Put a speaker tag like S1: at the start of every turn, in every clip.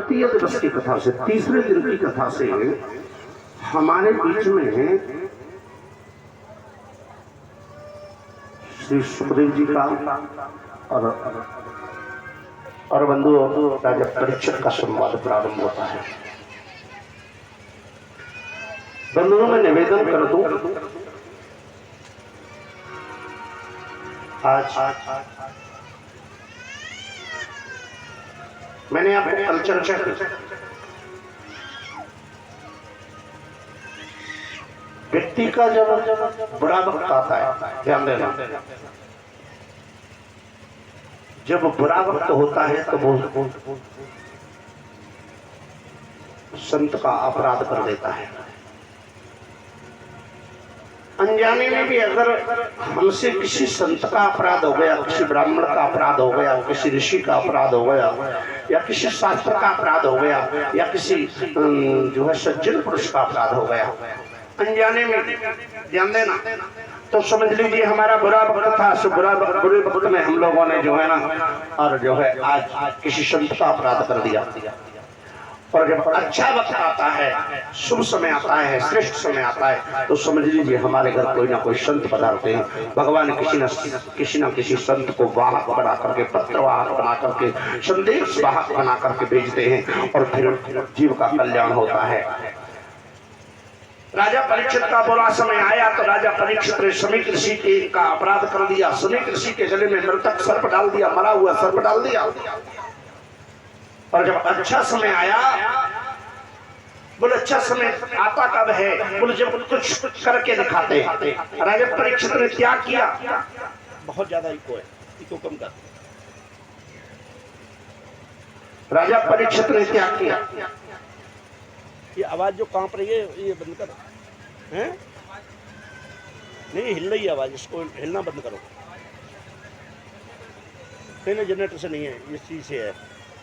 S1: तृतीय दिवस की कथा से, तीसरे दिन की कथा से हमारे बीच में श्री सुखदेव जी का और बंधु राजा परीक्षित का संवाद प्रारंभ होता है। बंधुओं में निवेदन कर दूं, आज मैंने आपको कल चर्चा की, व्यक्ति का जब बुरा वक्त आता है, ध्यान देना, जब बुरा वक्त होता है तो वो संत का अपराध कर देता है। अनजाने में भी अगर हमसे किसी संत का अपराध हो गया, किसी ब्राह्मण का अपराध हो गया, किसी ऋषि का अपराध हो गया, या किसी शास्त्र का अपराध हो गया, या किसी जो है सज्जन पुरुष का अपराध हो गया, अनजाने में, ध्यान देना, तो समझ लीजिए हमारा बुरा वक्त था। सो बुरे वक्त में हम लोगों ने जो है ना, और जो है आज किसी संत का अपराध कर दिया। और जब अच्छा वक्त आता है, शुभ समय आता है, श्रेष्ठ समय आता है, तो समझ लीजिए हमारे घर कोई ना कोई संत पधारते हैं। भगवान किसी न किसी संत को वाहक बना करके, पत्र वाहक बना करके, संदेश वाहक बना करके भेजते हैं, और फिर जीव का कल्याण होता है। राजा परीक्षित का बुरा समय आया तो राजा परीक्षित ने समीक ऋषि का अपराध कर दिया। समीक ऋषि के गले में मृतक सर्प डाल दिया, मरा हुआ सर्प डाल दिया। और जब अच्छा समय आया, बोले अच्छा समय आता कब है? बोले जब कुछ करके दिखाते हैं। राजा परीक्षित ने क्या किया? बहुत ज्यादा इको है, इको कम कर। राजा परीक्षित ने क्या किया?
S2: ये आवाज जो कांप रही है ये बंद कर, हैं? नहीं हिल रही है आवाज, इसको हिलना बंद करो। नहीं जनरेटर से नहीं है, ये चीज से है,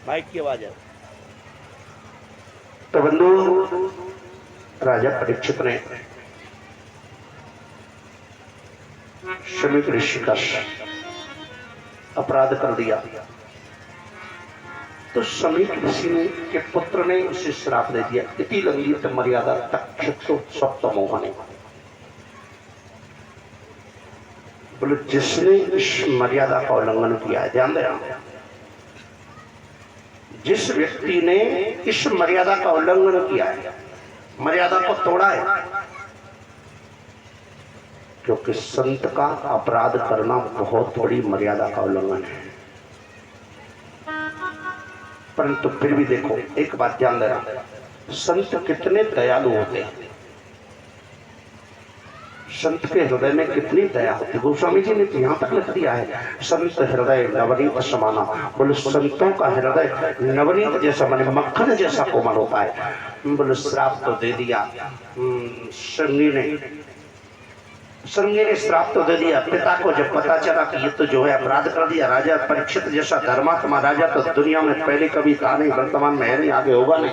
S2: माइक की आवाज है।
S1: तो बंधु, राजा परीक्षित ने समीक ऋषि का अपराध कर दिया। तो समीक ऋषि के पुत्र ने उसे श्राप दे दिया, इति लंघित मर्यादा तक्षुषु सप्तमोहने। बोले जिसने इस मर्यादा का उल्लंघन किया है, ध्यान देना, जिस व्यक्ति ने इस मर्यादा का उल्लंघन किया है, मर्यादा को तोड़ा है, क्योंकि संत का अपराध करना बहुत बड़ी मर्यादा का उल्लंघन है। परंतु फिर भी देखो, एक बात ध्यान देना, संत कितने दयालु होते हैं, संत के हृदय में कितनी दया होती है। गोस्वामी जी ने यहाँ तक लिख दिया है, संत हृदय नवनीत समाना। बोले संतों का हृदय नवनीत जैसा, माने मक्खन जैसा कोमल होता है। बोले श्राप तो दे दिया संगी ने श्राप तो दे दिया। पिता को जब पता चला कि ये तो जो है अपराध कर दिया, राजा परीक्षित जैसा धर्मात्मा राजा तो दुनिया में पहले कभी था नहीं, वर्तमान में है नहीं, आगे होगा नहीं।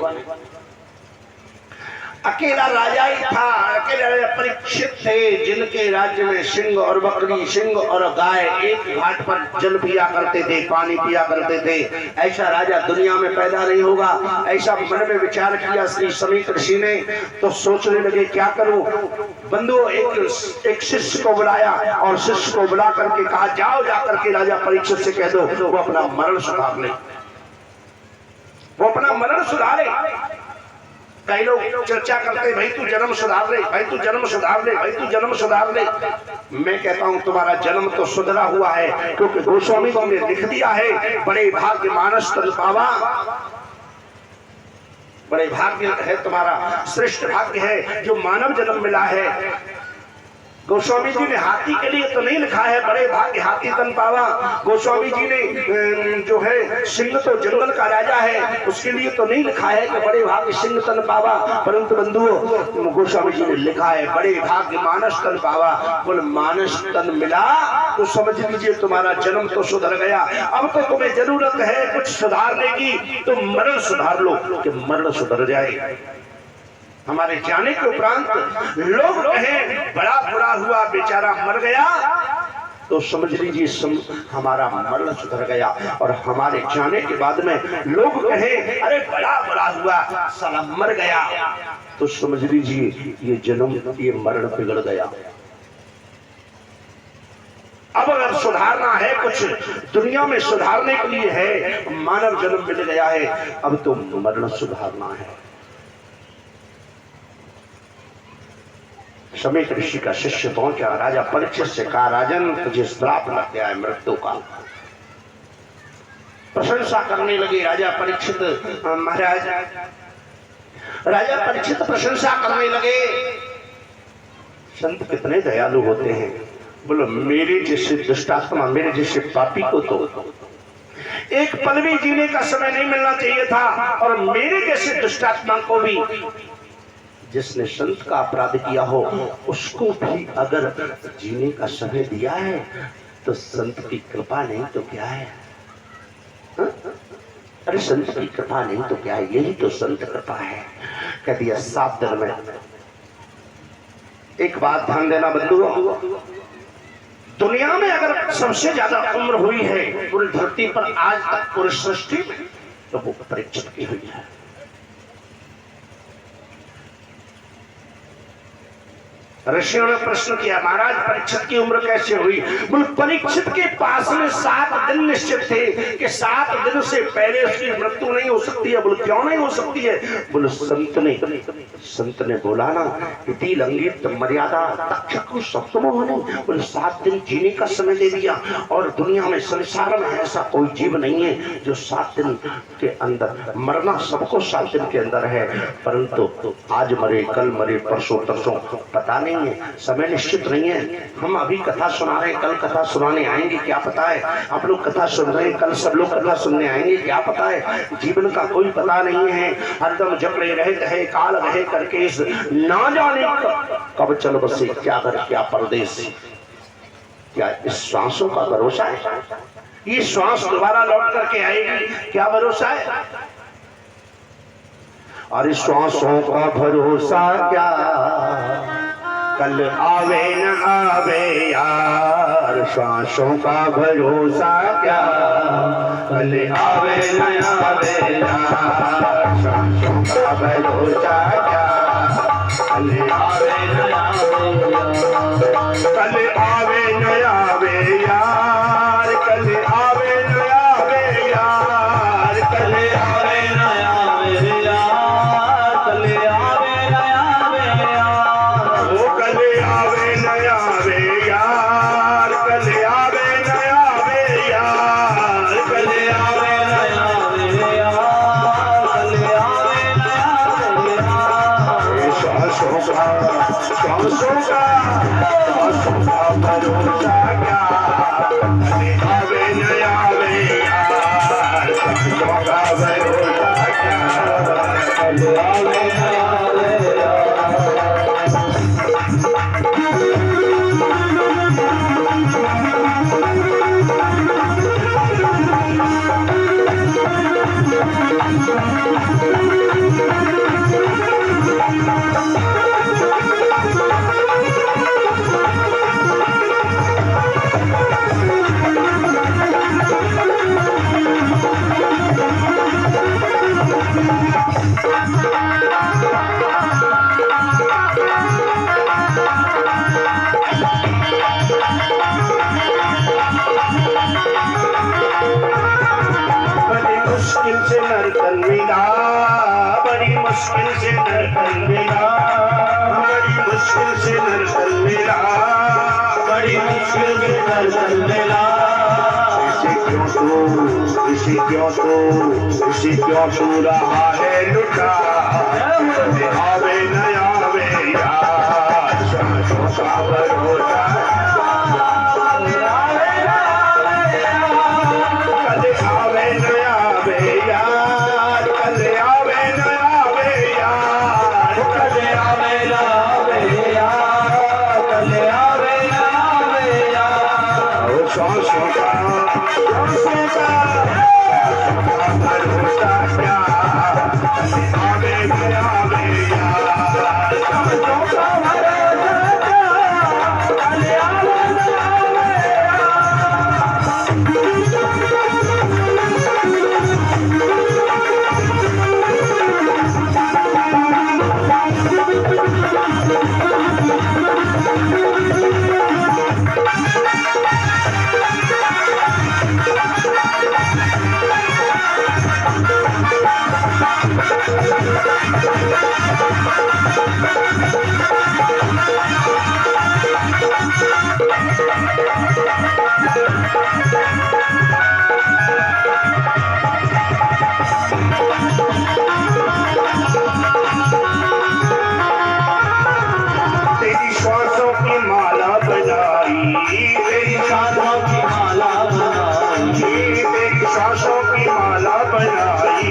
S1: अकेला राजा ही था, अकेले राजा परीक्षित थे, जिनके राज्य में सिंह और बकरी, सिंह और गाय एक घाट पर जल पिया करते थे, पानी पिया करते थे। ऐसा राजा दुनिया में पैदा नहीं होगा। ऐसा मन में विचार किया श्री समीक ऋषि ने, तो सोचने लगे क्या करूं। बंधु, एक शिष्य को बुलाया और शिष्य को बुला करके कहा, जाओ जाकर के राजा परीक्षित से कह दो वो अपना मरण सुधार ले, वो अपना मरण सुधारे। कई लोग चर्चा करते, भाई तू जन्म सुधार ले, भाई तू जन्म सुधार ले, भाई तू जन्म सुधार ले। मैं कहता हूं तुम्हारा जन्म तो सुधरा हुआ है, क्योंकि गोस्वामी जी ने लिख दिया है, बड़े भाग्य मानस तन पावा, बड़े भाग्य है तुम्हारा, श्रेष्ठ भाग्य है जो मानव जन्म मिला है। गोस्वामी जी ने हाथी के लिए तो नहीं लिखा है बड़े भाग्य हाथी तन पावा। गोस्वामी जी ने जो है सिंह तो जंगल का राजा है, उसके लिए तो नहीं लिखा है कि बड़े भाग्य सिंह तन पावा। परंतु बंधुओं, गोस्वामी जी ने लिखा है बड़े भाग्य मानस तन पावा। बोल मानस तन मिला तो समझ लीजिए तुम्हारा जन्म तो सुधर गया। अब तो तुम्हें जरूरत है कुछ सुधारने की, तो मरण सुधार लो कि मरण सुधर जाए। हमारे जाने के उपरांत लोग कहें बड़ा बुरा हुआ, बेचारा मर गया, तो समझ लीजिए हमारा मरण सुधर गया। और हमारे जाने के बाद में लोग कहे अरे बड़ा बड़ा हुआ साला मर गया, तो समझ लीजिए ये जन्म ये मरण बिगड़ गया। अब अगर सुधारना है, कुछ दुनिया में सुधारने के लिए है, मानव जन्म मिल गया है, अब तो मरण सुधारना है। समीक ऋषि का शिष्य पहुंचा, राजा परीक्षित से कहा राजन तुझे श्राप लग गया है मृत्यु का। प्रशंसा करने लगे राजा परीक्षित महाराज। राजा परीक्षित प्रशंसा करने लगे, संत कितने दयालु होते हैं। बोलो मेरे जैसे दुष्टात्मा, मेरे जैसे पापी को तो एक पल भी जीने का समय नहीं मिलना चाहिए था, और मेरे जैसे दुष्टात्मा को भी, जिसने संत का अपराध किया हो उसको भी अगर जीने का समय दिया है तो संत की कृपा नहीं तो क्या है? हा? अरे संत की कृपा नहीं तो क्या है? यही तो संत कृपा है। कह दिया 7 दिन में। एक बात ध्यान देना बंधुओं, दुनिया में अगर सबसे ज्यादा उम्र हुई है पूरी धरती पर आज तक पूरी सृष्टि में, तो वो परीक्षित की हुई है। ऋषियों ने प्रश्न किया महाराज परीक्षित की उम्र कैसे हुई? बोले परीक्षित के पास में 7 दिन निश्चित थे कि 7 दिन से पहले उसकी मृत्यु नहीं हो सकती है। बोले क्यों नहीं हो सकती है? बोले संत ने बोला ना इति लंघित मर्यादा तक्षकु सप्तमोहने। बोले 7 दिन जीने का समय दे दिया, और दुनिया में संसार में ऐसा कोई जीव नहीं है जो 7 दिन के अंदर, मरना सबको 7 दिन के अंदर है, परंतु आज मरे कल मरे परसों तरसों पता नहीं है, समय निश्चित नहीं है। हम अभी कथा सुना रहे हैं, कल कथा सुनाने आएंगे क्या पता है। आप लोग कथा सुन रहे हैं, कल सब लोग कथा सुनने आएंगे क्या पता है। जीवन का कोई पता नहीं है, हरदम जपड़े रहते हैं काल रहे करके, ना जाने कब चल बसे क्या घर क्या परदेश। क्या इस श्वासों का भरोसा है? ये श्वास दोबारा लौट करके आएगी, क्या भरोसा है? अरे श्वासों का भरोसा क्या, कल आवे न आवे यार। श्वासों का भरोसा क्या, कल आवे न आवे यार। श्वासों का भरोसा क्या, कल आवे न आवे यार। कल आवे न आवे यार, कल आवे न आवे यार। कल आवे न आवे यार, कल आवे न आवे यार। वो कल आवे न आवे यार, कल आवे न आवे यार। कल आवे न आवे यार, कल आवे न आवे यार। श्वासों का भरोसा क्या, कल आवे न आवे यार। श्वासों का भरोसा क्या, कल आवे न आवे यार। मुश्किल से नरकन मिला, बड़ी मुश्किल से नरकन मिला, बड़ी मुश्किल से नरकन मिला, बड़ी मुश्किल से नरकन मिला। इसी क्यों तू रहा है लुटा, आवे न आवे यार। श्वासों का भरोसा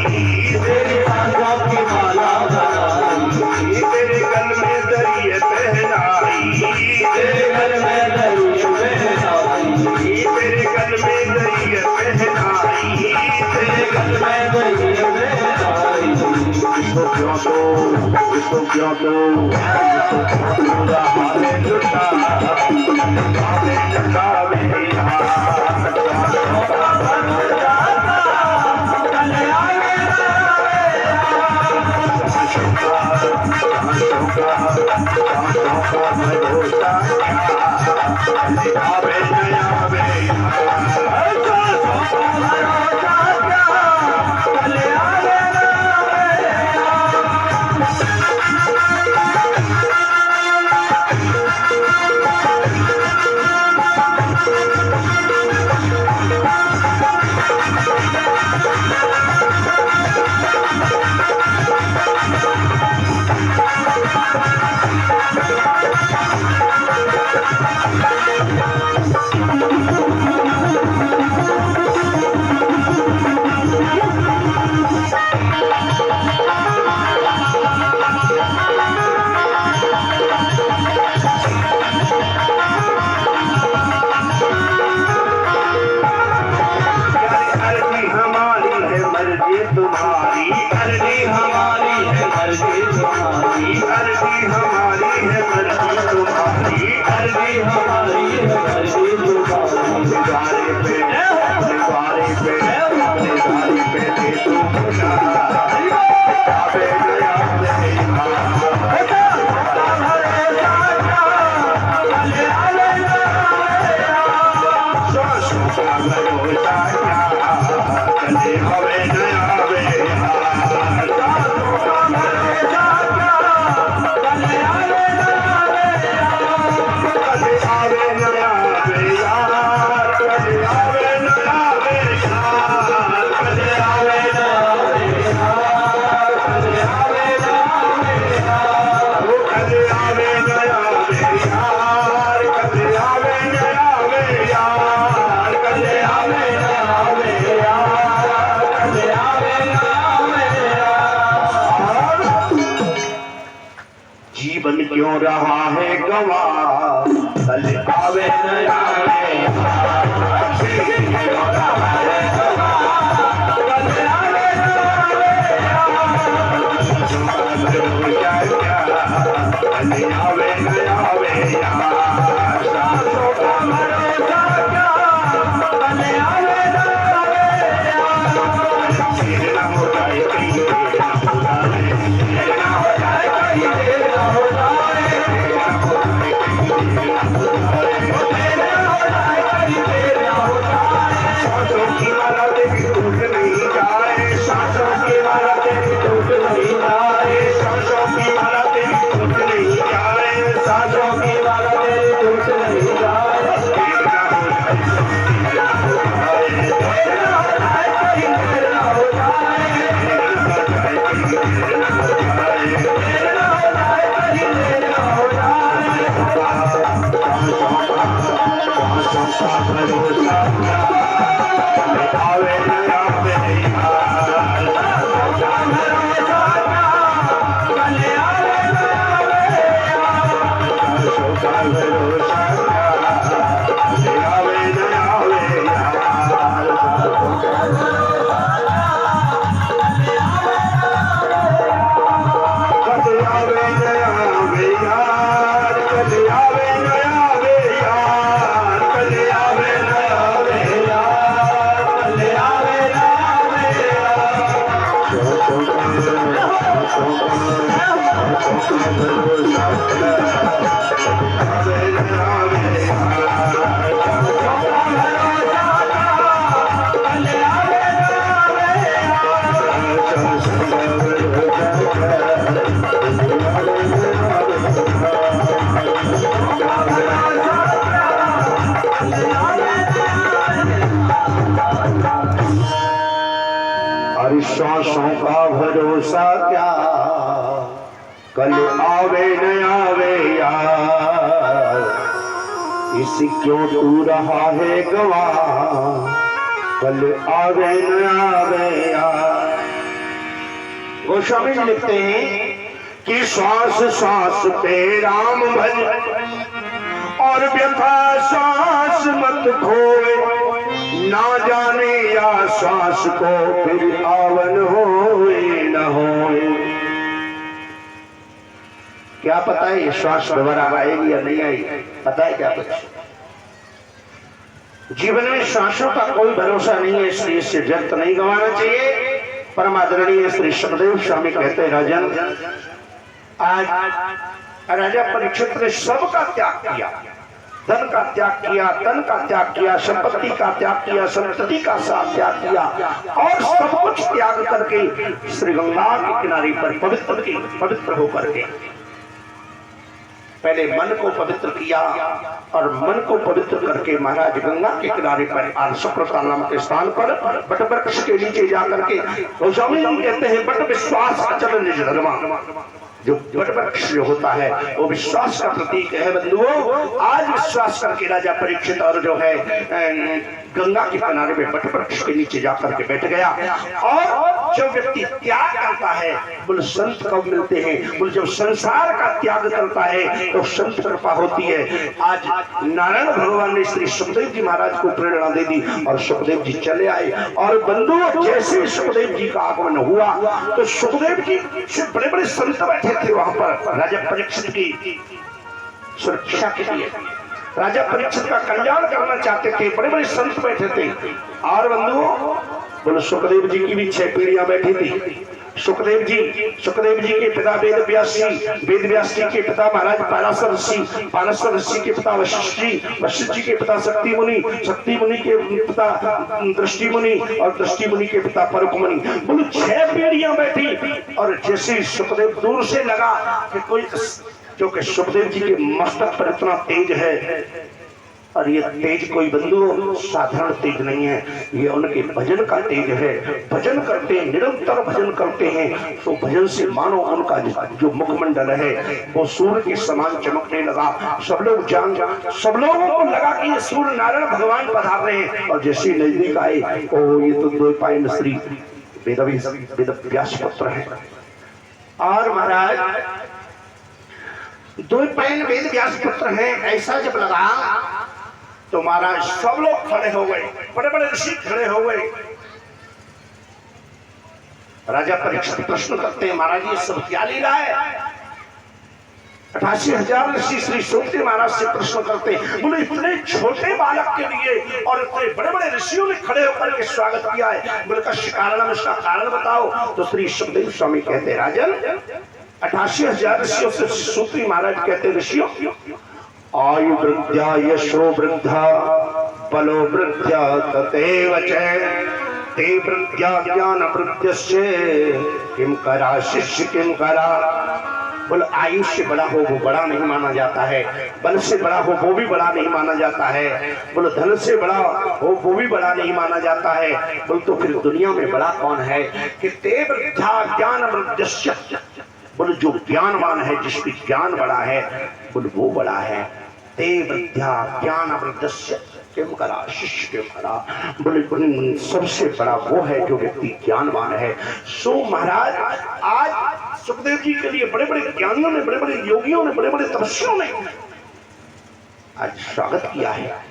S1: तेरी सांसों की माला बनाई, तेरे गल में दरिए पहनाई, तेरे गल में दरिए पहनाई, तेरे गल में दरिए पहनाई, तेरे गल में दरिए पहनाई। इसको क्यों दो, इसको क्यों दो, पूरा हाले लुटा, हाले लुटा तुम्हारी, अर्जी हमारी है मर्जी तुम्हारी, अर्जी हमारी है मर्जी तुम्हारी, अर्जी हमारी है मर्जी तुम्हारी। दीवारे पे दीवारे पे दीवारे पे दे तू मुझा, आवे गया जीवन क्यों रहा है गवा, कल आवे न सांसों का भरोसा क्या, कल आवे न आवे यार, इसी क्यों तू रहा है गवाह, कल आवे न आवे यार। गोस्वामी जी लिखते हैं कि श्वास श्वास पे राम भज और व्यथा श्वास मत खोए, ना जाने या श्वास को फिर आवन होए न होए। क्या पता है ये श्वास दोबारा आएगी या नहीं आएगी, पता है क्या कुछ? जीवन में श्वासों का कोई भरोसा नहीं है, इसलिए इससे व्यर्थ नहीं गंवाना चाहिए। परम आदरणीय श्री सुखदेव स्वामी कहते हैं, राजन आज राजा परीक्षित ने सबका त्याग किया, धन का त्याग किया, तन का त्याग किया, संपत्ति का त्याग किया, संतति का साथ त्याग किया और सब कुछ त्याग करके श्री गंगा के किनारे पर पवित्र होकर के पहले मन को पवित्र किया और मन को पवित्र करके महाराज गंगा के किनारे पर आज शुक्रता नाम के स्थान पर बट वृक्ष के नीचे जाकर के गोस्वामी जी कहते हैं बट विश्वास अचल निज धर्मा। जो बट वृक्ष जो होता है वो विश्वास का प्रतीक है बंधुओं। आज विश्वास करके राजा परीक्षित और जो है गंगा के किनारे में बट वृक्ष के नीचे जाकर के बैठ गया। और जो व्यक्ति त्याग करता है बोले संत कब मिलते हैं, बोले जब संसार का त्याग करता है तो संत कृपा होती है। आज नारायण भगवान ने श्री सुखदेव जी महाराज को प्रेरणा दे दी और सुखदेव जी चले आए। और बंधुओं जैसे सुखदेव जी का आगमन हुआ तो सुखदेव जी से बड़े बड़े संत बैठे थे वहां पर राजा परीक्षित की सुरक्षा के लिए। राजा परीक्षित का कल्याण करना चाहते थे, बड़े बड़े संत बैठे थे। और बंधुओं बोलो सुखदेव जी की भी 6 पीढ़ियां बैठी थी। सुखदेव जी के पिता वेद व्यास जी के पिता महाराज पाराशर ऋषि के पिता वशिष्ठ जी के पिता शक्ति मुनि के पिता दृष्टि मुनि और दृष्टि मुनि के पिता परक मुनि। बोलो 6 पीढ़ियां बैठी। और जैसे सुखदेव दूर से लगा कि कोई, क्योंकि सुखदेव जी के मस्तक पर इतना तेज है और ये तेज कोई बंधु साधारण तेज नहीं है, ये उनके भजन का तेज है। भजन करते हैं, निरंतर भजन करते हैं तो भजन से मानो उनका जो मुखमंडल है वो सूर्य के समान चमकने लगा। सब लोगों को लगा कि ये सूर्य नारायण भगवान पधार रहे हैं। और जैसे नजदीक आए ओ ये तो 2 पायन श्री वेद व्यास पुत्र है। और महाराज 2 पायन वेद व्यास पुत्र है, ऐसा जब लगा तो महाराज सब लोग खड़े हो गए, बड़े बड़े ऋषि खड़े हो गए। राजा परीक्षित प्रश्न करते हैं, महाराज ये सब क्या लीला है? 88,000 ऋषि श्री सुखदेव महाराज से प्रश्न करते हैं। बोले इतने छोटे बालक के लिए और इतने बड़े बड़े ऋषियों ने खड़े होकर के स्वागत किया है, बोले का कारण, इसका कारण बताओ। तो श्री सुखदेव स्वामी कहते हैं, राजन 88,000 ऋषियों से सुखदेव महाराज कहते ऋषियों आयु वृद्धा यशो वृद्धा बलो वृद्धा तथैव च ते वृद्धा ज्ञान वृद्धस्य किम करा शिष्य किम करा। बोले आयु से बड़ा हो वो बड़ा नहीं माना जाता है, बल से बड़ा हो वो भी बड़ा नहीं माना जाता है, बोले धन से बड़ा हो वो भी बड़ा नहीं माना जाता है। बोले तो फिर दुनिया में बड़ा कौन है? कि ते वृद्धा ज्ञान वृद्धस्य, बोले जो ज्ञानवान है, जिसकी ज्ञान बड़ा है बोले वो बड़ा है। ते वृद्धा ज्ञान वृद्धस्य किम करा शिष्य किम करा, बोले सबसे बड़ा वो है जो व्यक्ति ज्ञानवान है। सो महाराज आज सुखदेव जी के लिए बड़े बड़े ज्ञानियों ने, बड़े बड़े योगियों ने, बड़े बड़े तपस्वियों ने आज स्वागत किया है।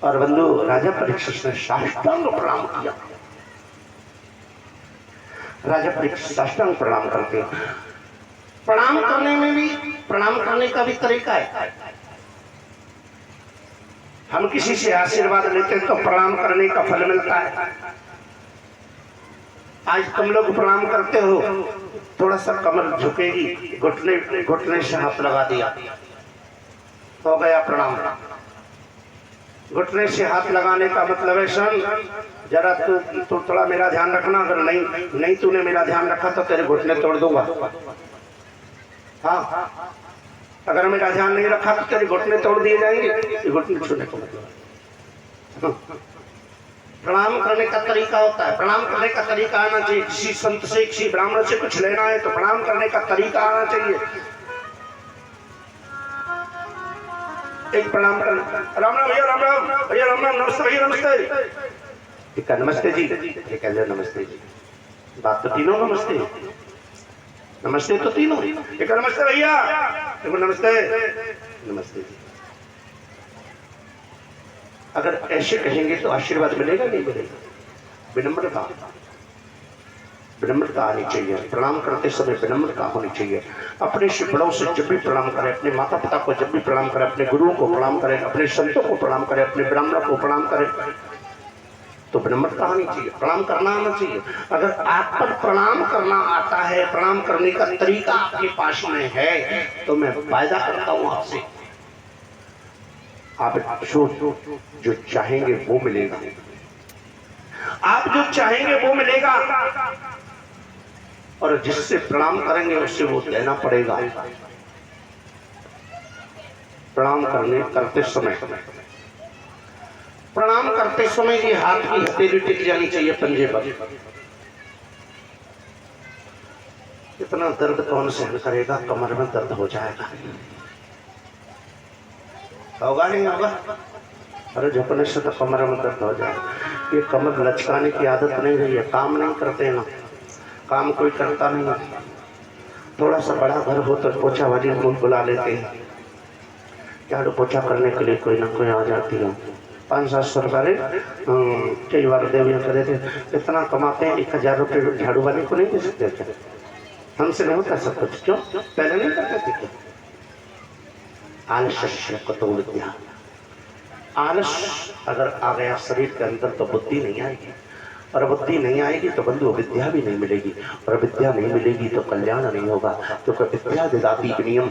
S1: और बंधु राजा परीक्षित ने साष्टांग प्रणाम किया। राजा परीक्षित साष्टांग प्रणाम करते हैं। प्रणाम करने में भी, प्रणाम करने का भी तरीका है। हम किसी से आशीर्वाद लेते हैं तो प्रणाम करने का फल मिलता है। आज तुम लोग प्रणाम करते हो, थोड़ा सा कमर झुकेगी, घुटने से हाथ लगा दिया, हो गया प्रणाम। घुटने से हाथ लगाने का मतलब है सन जरा तू थोड़ा मेरा ध्यान रखना, अगर नहीं तूने मेरा ध्यान रखा तो तेरे घुटने तोड़ दूंगा। हाँ, अगर मेरा ध्यान नहीं रखा तो तेरे घुटने तोड़ दिए जाएंगे। ये घुटने छूने को मतलब प्रणाम करने का तरीका होता है। प्रणाम करने का तरीका आना चाहिए। किसी संत से, किसी ब्राह्मण से कुछ लेना है तो प्रणाम करने का तरीका आना चाहिए। एक प्रणाम करना, राम राम भैया, राम राम भैया, राम राम, नमस्ते भैया, नमस्ते। ठीक है, नमस्ते जी। ठीक है, नमस्ते जी। बात तो तीनों नमस्ते है। नमस्ते तो तीनों। एक नमस्ते भैया, एक नमस्ते, नमस्ते जी। अगर ऐसे कहेंगे तो आशीर्वाद मिलेगा नहीं मिलेगा? विनम्रता, विनम्रता आनी चाहिए। प्रणाम करते समय विनम्रता होनी चाहिए। अपने से बड़ों से जब भी प्रणाम करें, अपने माता पिता को जब भी प्रणाम करें, अपने गुरुओं को प्रणाम करें, अपने संतों को प्रणाम करें, अपने ब्राह्मणों को प्रणाम करें, तो विनम्रता आनी चाहिए, प्रणाम करना आना चाहिए। अगर आप पर प्रणाम करना आता है, प्रणाम करने का तरीका आपके पास में है, तो मैं वायदा करता हूं आपसे, आप जो चाहेंगे वो मिलेगा। आप जो चाहेंगे वो मिलेगा, और जिससे प्रणाम करेंगे उससे वो देना पड़ेगा। प्रणाम करते समय ये हाथ की हथेली टिक जानी चाहिए पंजे पर। इतना दर्द कौन सहन करेगा? कमर में दर्द हो जाएगा। होगा नहीं होगा? अरे झुकने से तो कमर में दर्द हो जाएगा। ये कमर लचकाने की आदत नहीं रही है। काम नहीं करते ना, काम कोई करता नहीं है। थोड़ा सा बड़ा घर हो तो पोछा वाली बुला लेते हैं, झाड़ू पोछा करने के लिए कोई ना कोई आ जाती है। 500-700 रुपये कई बार देवियाँ करे थे, इतना कमाते हैं, 1000 रुपये झाड़ू वाले को नहीं दे सकते थे? हमसे नहीं होता सब कुछ, क्यों? पहले नहीं करते थे क्या? आलस्य को विद्या, आलस अगर आ गया शरीर के अंदर तो बुद्धि नहीं आएगी, और बुद्धि नहीं आएगी तो बंधु विद्या भी नहीं मिलेगी, और विद्या नहीं मिलेगी तो कल्याण नहीं होगा। क्योंकि विद्या ददाति विनयम,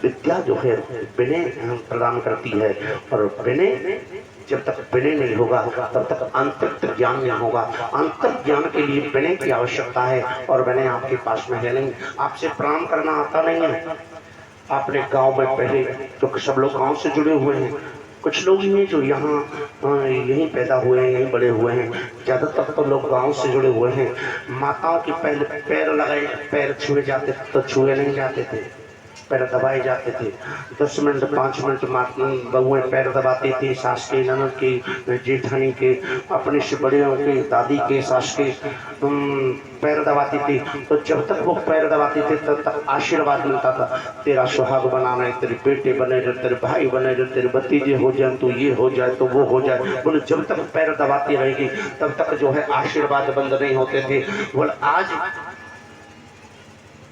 S1: विद्या जो है विनय प्रदान करती है, और विनय जब तक विनय नहीं होगा तब तक आंतरिक ज्ञान नहीं होगा। आंतरिक ज्ञान के लिए विनय की आवश्यकता है, और विनय आपके पास में है नहीं। आपसे प्रणाम करना आता नहीं है। आपने गांव में पहले, क्योंकि सब लोग गांव से जुड़े हुए हैं, कुछ लोग ही हैं जो यहाँ यहीं पैदा हुए हैं, यहीं बड़े हुए हैं, ज़्यादातर तो लोग गांव से जुड़े हुए हैं। माताओं के पहले पैर लगाए, पैर छुए जाते थे तो छुए नहीं जाते थे, पैर दबाए जाते थे। 10 मिनट 5 मिनट बहुएं पैर दबाती थी, सास के, ननद के, जेठानी के, अपने से बड़े के, दादी के, सास के पैर दबाती थी। तो जब तक वो पैर दबाती थी तब तक आशीर्वाद मिलता था, तेरा सुहाग बनाना है, तेरे बेटे बने रहे, तेरे भाई बने रहे, तेरे भतीजे हो जाए, तो ये हो जाए, तो वो हो जाए। बोले जब तक पैर दबाती रहेगी तब तक जो है आशीर्वाद बंद नहीं होते थे। बोले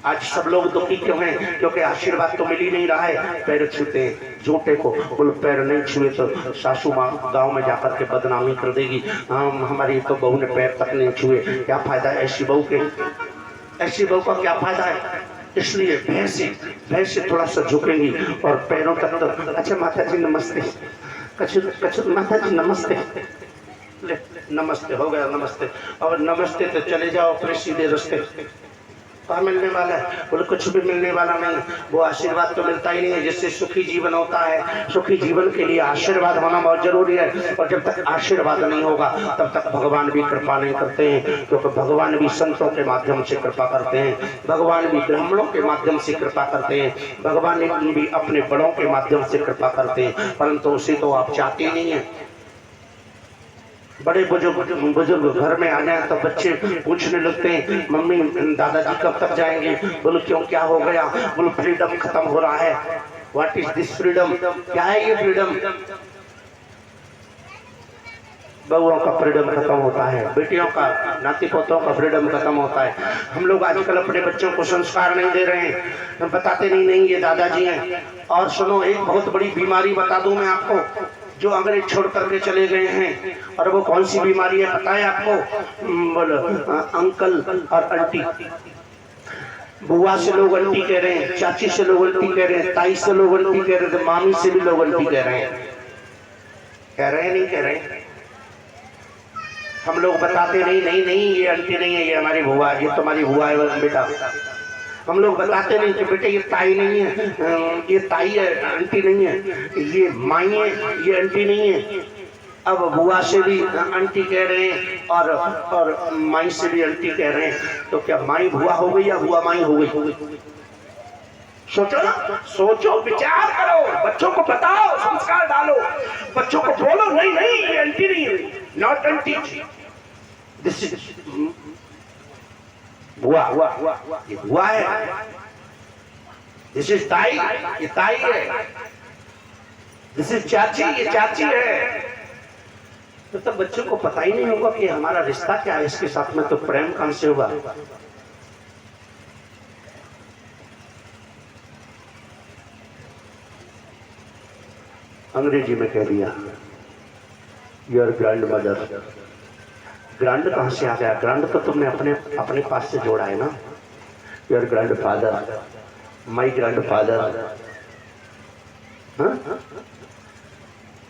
S1: आज सब लोग दुखी क्यों हैं? क्योंकि आशीर्वाद तो मिल ही नहीं रहा है। पैर छूते हैं झूठे को, बोले पैर नहीं छुए तो सासू माँ गांव में जाकर के बदनामी कर देगी, हमारी तो बहू ने पैर तक नहीं छुए। क्या फायदा है ऐसी बहू के? ऐसी बहू का क्या फायदा है? इसलिए भैंसे थोड़ा सा झुकेंगी और पैरों तक तो, अच्छा माता जी नमस्ते, कछु माता जी नमस्ते, ले नमस्ते हो गया, नमस्ते। और नमस्ते तो चले जाओ फिर सीधे रास्ते। क्या मिलने वाला है? बोले कुछ भी मिलने वाला नहीं। वो आशीर्वाद तो मिलता ही नहीं है जिससे सुखी जीवन होता है। सुखी जीवन के लिए आशीर्वाद होना बहुत जरूरी है, और जब तक आशीर्वाद नहीं होगा तब तक भगवान भी कृपा नहीं करते हैं। क्योंकि भगवान भी संतों के माध्यम से कृपा करते हैं, भगवान भी ब्राह्मणों के माध्यम से कृपा करते हैं, भगवान भी अपने बड़ों के माध्यम से कृपा करते हैं, परंतु उसे तो आप चाहते नहीं है। बड़े बुजुर्ग घर में आ जाए तो बच्चे पूछने लगते हैं, मम्मी दादाजी कब तक जाएंगे? बोलो क्यों, क्या हो गया? बोलो फ्रीडम खत्म हो रहा है। What is this freedom? क्या है ये फ्रीडम? बहुओं का फ्रीडम खत्म होता है, बेटियों का, नाती पोतों का फ्रीडम खत्म होता है। हम लोग आजकल अपने बच्चों को संस्कार नहीं दे रहे हैं, हम बताते नहीं ये दादाजी हैं। और सुनो, एक बहुत बड़ी बीमारी बता दूं मैं आपको, जो अंग्रेज छोड़ करके चले गए हैं, और वो कौन सी बीमारी है पता है आपको? बोलो अंकल और आंटी। बुआ से लोग आंटी कह रहे हैं, चाची से लोग आंटी कह रहे हैं, ताई से लोग आंटी कह रहे थे, मामी से भी लोग आंटी कह रहे हैं। कह रहे हैं नहीं कह रहे? हम लोग बताते नहीं ये आंटी नहीं है, ये हमारी बुआ है, ये तुम्हारी बुआ है बेटा। हम लोग बताते नहीं कि बेटे ये ताई नहीं है, ये ताई है, आंटी नहीं है, ये माई है, ये आंटी नहीं है। अब बुआ से भी आंटी कह रहे हैं और माई से भी आंटी कह रहे हैं, तो क्या माई बुआ हो गई या बुआ माई हो गई? सोचो ना, सोचो, विचार करो, बच्चों को बताओ, संस्कार डालो, बच्चों को बोलो नहीं ये आंटी नहीं है, नॉट आंटी, दिस इज बुआ, ये बुआ है। दिस इज ताई, ये ताई है। दिस इज चाची, ये चाची है। तो तब बच्चों को पता ही नहीं होगा कि हमारा रिश्ता क्या है इसके साथ में, तो प्रेम कहां से होगा। अंग्रेजी में कह दिया योर ग्रैंड मदर। ग्रैंड कहां से आ गया? ग्रैंड तो तुमने अपने अपने पास से जोड़ा है ना। Your grand father, my grand father.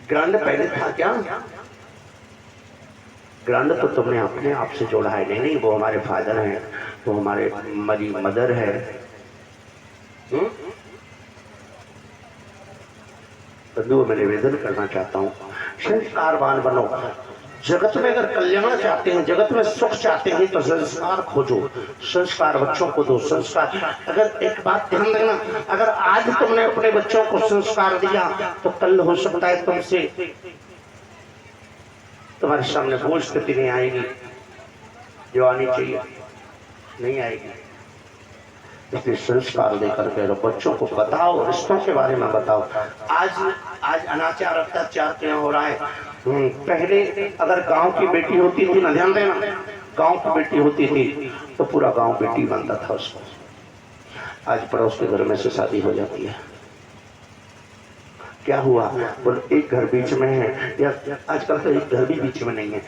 S1: Grand पहले था क्या? ग्रैंड तो तुमने अपने आप से जोड़ा है। नहीं, वो हमारे फादर हैं, वो हमारे मरी मदर है। बंधुओं, मैं निवेदन करना चाहता हूँ, संस्कारवान बनो। जगत में अगर कल्याण चाहते हैं, जगत में सुख चाहते हैं, तो संस्कार खोजो, संस्कार बच्चों को दो। संस्कार, अगर एक बात ध्यान देना, अगर आज तुमने अपने बच्चों को संस्कार दिया तो कल हो सकता है तुमसे तुम्हारे सामने वो स्थिति नहीं आएगी जो आनी चाहिए, नहीं आएगी। इसलिए संस्कार लेकर के बच्चों को बताओ, रिश्तों के बारे में बताओ। आज अनाचार अत्याचार क्या हो रहा है। पहले अगर गांव की बेटी होती थी ना, ध्यान देना, गांव की बेटी होती थी तो पूरा गांव बेटी मानता था उसको। आज पड़ोस के घर में से शादी हो जाती है। क्या हुआ? बोल एक घर बीच में है, या आजकल तो एक घर भी बीच में नहीं है।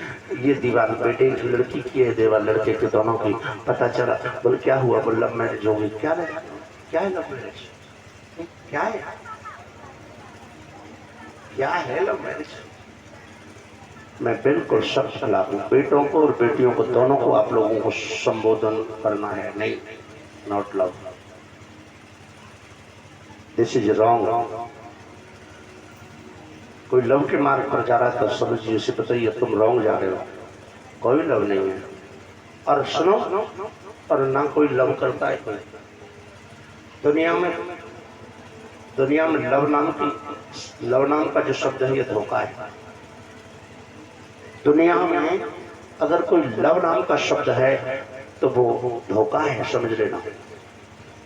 S1: ये दीवार बेटे की लड़की की है, दीवार लड़के के, दोनों की। पता चला, बोल क्या हुआ? बोल लव मैरिज होगी। क्या है लव मैरिज? क्या है लव मैरिज? मैं बिल्कुल सब खिलाफ हूँ। बेटों को और बेटियों को, दोनों को आप लोगों को संबोधन करना है। नहीं, not love, this is wrong. कोई लव के मार्ग पर जा रहा है तो समझिए, उसे पता ही है तुम रॉन्ग जा रहे हो। कोई लव नहीं है। और सुनो, और ना कोई लव करता है कोई दुनिया में। लव नाम का जो शब्द है, ये धोखा है। दुनिया में अगर कोई लव नाम का शब्द है तो वो धोखा है, समझ लेना।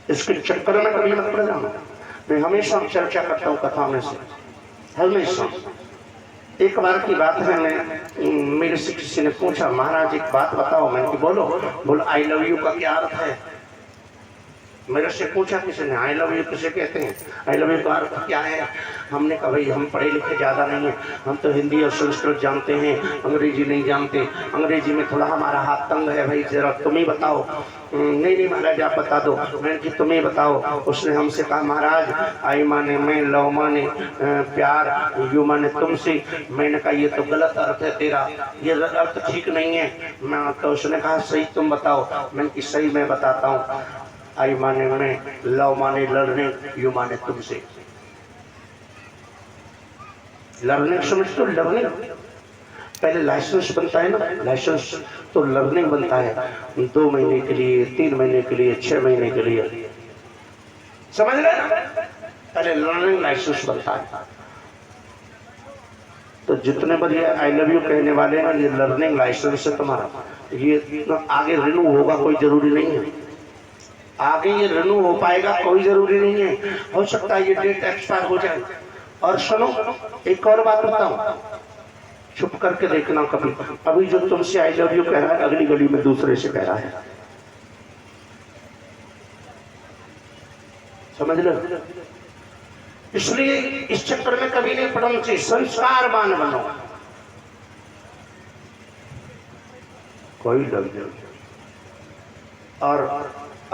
S1: इसके चक्कर में कभी मत पड़ जाना। मैं हमेशा चर्चा करता हूँ कथा में से, हमेशा। एक बार की बात है, मैं मेरे से किसी ने पूछा, महाराज एक बात बताओ। मैंने बोलो आई लव यू का क्या अर्थ है? मेरे से पूछा किसी ने, आई लव यू किसे कहते हैं, आई लव यू का अर्थ क्या है? हमने कहा भाई हम पढ़े लिखे ज़्यादा नहीं है, हम तो हिंदी और संस्कृत जानते हैं, अंग्रेजी नहीं जानते। अंग्रेजी में थोड़ा हमारा हाथ तंग है, भाई जरा तुम ही बताओ। नहीं महाराज आप बता दो। मैंने कि तुम ही बताओ। उसने हमसे कहा, महाराज आई माने मैं, लव माने प्यार, यू माने तुमसे। मैंने कहा ये तो गलत अर्थ है तेरा, ये अर्थ ठीक नहीं है। मैं तो उसने कहा सही तुम बताओ। मैंने कि सही मैं बताता हूँ। आई माने मैं, लव माने लर्निंग, यू माने तुमसे। लर्निंग समझ तो, लर्निंग पहले लाइसेंस बनता है ना, लाइसेंस तो लर्निंग बनता है 2 महीने के लिए, 3 महीने के लिए, 6 महीने के लिए, समझ रहे ना? पहले लर्निंग लाइसेंस बनता है। तो जितने बार ये आई लव यू कहने वाले ना, ये लर्निंग लाइसेंस है तुम्हारा। ये आगे रिन्यू होगा कोई जरूरी नहीं है। आगे ये रिन्यू हो पाएगा कोई जरूरी नहीं है। हो सकता है ये डेट एक्सपायर हो जाए। और सुनो, एक और बात बताऊं, छुप करके देखना कभी। अभी जो तुमसे आई लव यू कह रहा है, अगली गली में दूसरे से कह रहा है, समझ लो। इसलिए इस चक्कर में कभी नहीं पड़ना चाहिए। संस्कारवान बनो। कोई लव यू।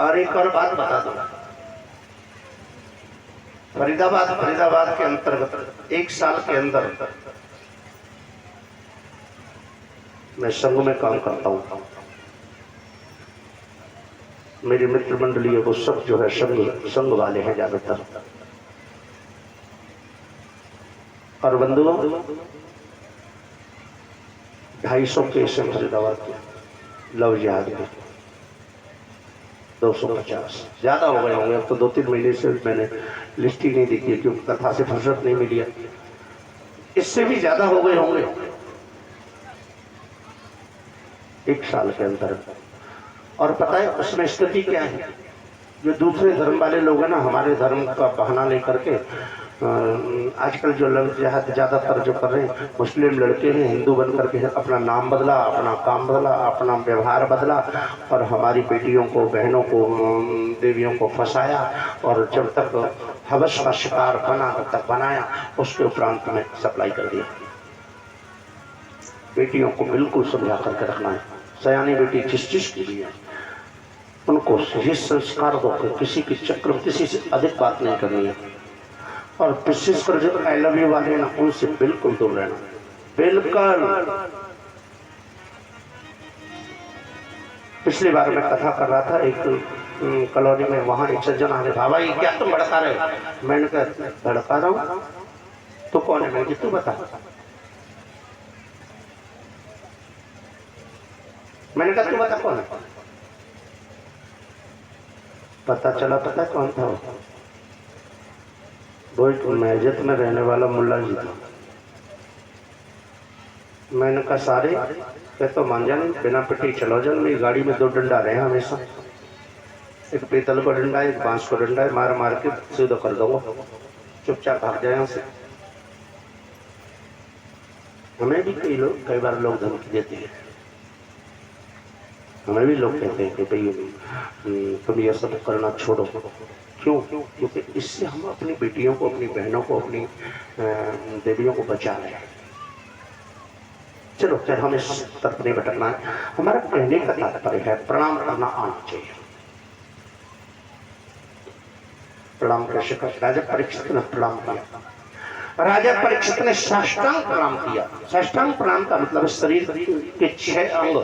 S1: और एक और बात बता दो, फरीदाबाद के अंतर्गत 1 साल के अंदर मैं संघ में काम करता हूँ। मेरी मित्र मंडली वो सब जो है संघ वाले हैं ज्यादातर। और बंधुओं 250 केस हैं फरीदाबाद के लव जिहाद के। 250 ज्यादा हो गए होंगे। अब तो 2-3 महीने से मैंने लिस्ट ही नहीं देखी क्योंकि कथा से फुर्सत नहीं मिली है। इससे भी ज्यादा हो गए होंगे 1 साल के अंदर। और पता है उसमें स्थिति क्या है, जो दूसरे धर्म वाले लोग हैं ना, हमारे धर्म का बहाना लेकर के आजकल जो लोग ज़्यादातर जो कर रहे हैं, मुस्लिम लड़के हैं हिंदू बन करके अपना नाम बदला, अपना काम बदला, अपना व्यवहार बदला, और हमारी बेटियों को, बहनों को, देवियों को फंसाया, और जब तक हवस का शिकार बना तब तक बनाया, उसके उपरांत में सप्लाई कर दिया। बेटियों को बिल्कुल समझा करके रखना है। सयानी बेटी जिस चीज की भी है उनको सही संस्कार होकर किसी के चक्र में किसी से अधिक बात नहीं करनी है, और विशेषकर जो आई लव यू वाले ना उनसे बिल्कुल दूर रहना, बिल्कुल। पिछली बार मैं कथा कर रहा था एक कॉलोनी में, वहां एक सज्जन आ रहे, बाबा ये क्या तुम भड़का रहे हो? मैंने कहा भड़का रहा हूं, तो कौन है? मैं तू बता। मैंने कहा तू बता कौन है? पता चला, पता कौन था वो एक मैजत में रहने वाला मुल्ला जी था। मैंने कहा सारे कह तो मान जाने, बिना पिटी चलो जन, मेरी गाड़ी में 2 डंडा रहे हमेशा, एक पीतल का डंडा है, एक बांस का डंडा है, मार मार के सीधा कर दूंगा, चुपचाप भाग जाए यहाँ से। हमें भी कई बार लोग धमकी देते हैं, हमें भी लोग कहते हैं कि भाई तुम ये सब करना छोड़ो। क्यों? क्योंकि इससे हम अपनी बेटियों को, अपनी बहनों को, अपनी देवियों को बचा रहे हैं। चलो फिर हमें इस तरफ नहीं भटकना है। हमारा कहने का तात्पर्य है प्रणाम करना आना चाहिए। प्रणाम कैसे कर? राजा परीक्षित ने प्रणाम किया। राजा परीक्षित ने साष्टांग प्रणाम किया। साष्टांग प्रणाम का मतलब शरीर के 6 अंग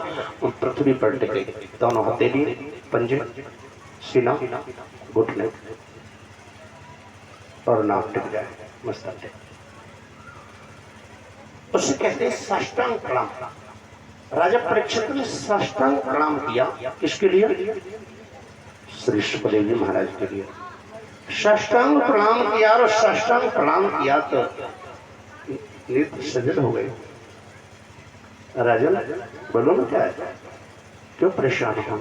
S1: पृथ्वी पर टिके, दोनों हथेली, पंजे, सीना, घुटने और नाक टिक जाए, मस्तक टिक, उसे कहते हैं साष्टांग प्रणाम। राजा परीक्षित ने साष्टांग प्रणाम किया। किसके लिए? श्री सुखदेव जी महाराज के लिए साष्टांग प्रणाम किया, और साष्टांग प्रणाम किया तो नेत्र सजल हो गए। राजन बोलो ना क्या है, क्यों परेशान हो?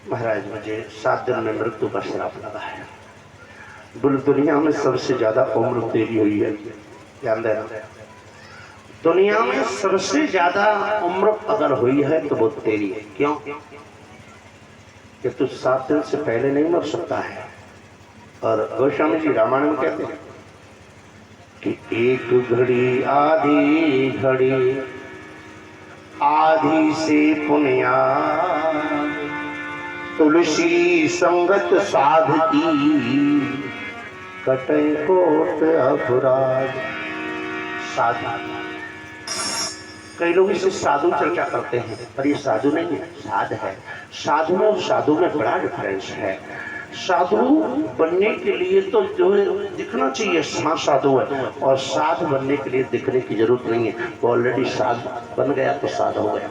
S1: महाराज मुझे 7 दिन में मृत्यु का श्राप लगा है। बोल दुनिया में सबसे ज्यादा उम्र तेरी हुई है, ध्यान देना। दुनिया में सबसे ज्यादा उम्र अगर हुई है तो वो तेरी है। क्यों? कि तू 7 दिन से पहले नहीं मर सकता है। और गोस्वामी जी रामायण में कहते हैं कि एक घड़ी आधी घड़ी, आधी से पुण्या, तुलसी संगत साध की, कटे कोट अपराध। साधु, कई लोग इसे साधु चर्चा करते हैं, पर ये साधु नहीं है, साध है। साधु में और साधु में बड़ा डिफरेंस है। साधु बनने के लिए तो जो है दिखना चाहिए, हाँ साधु है, और साधु बनने के लिए दिखने की जरूरत नहीं है। वो ऑलरेडी साधु बन गया तो साधु हो गया।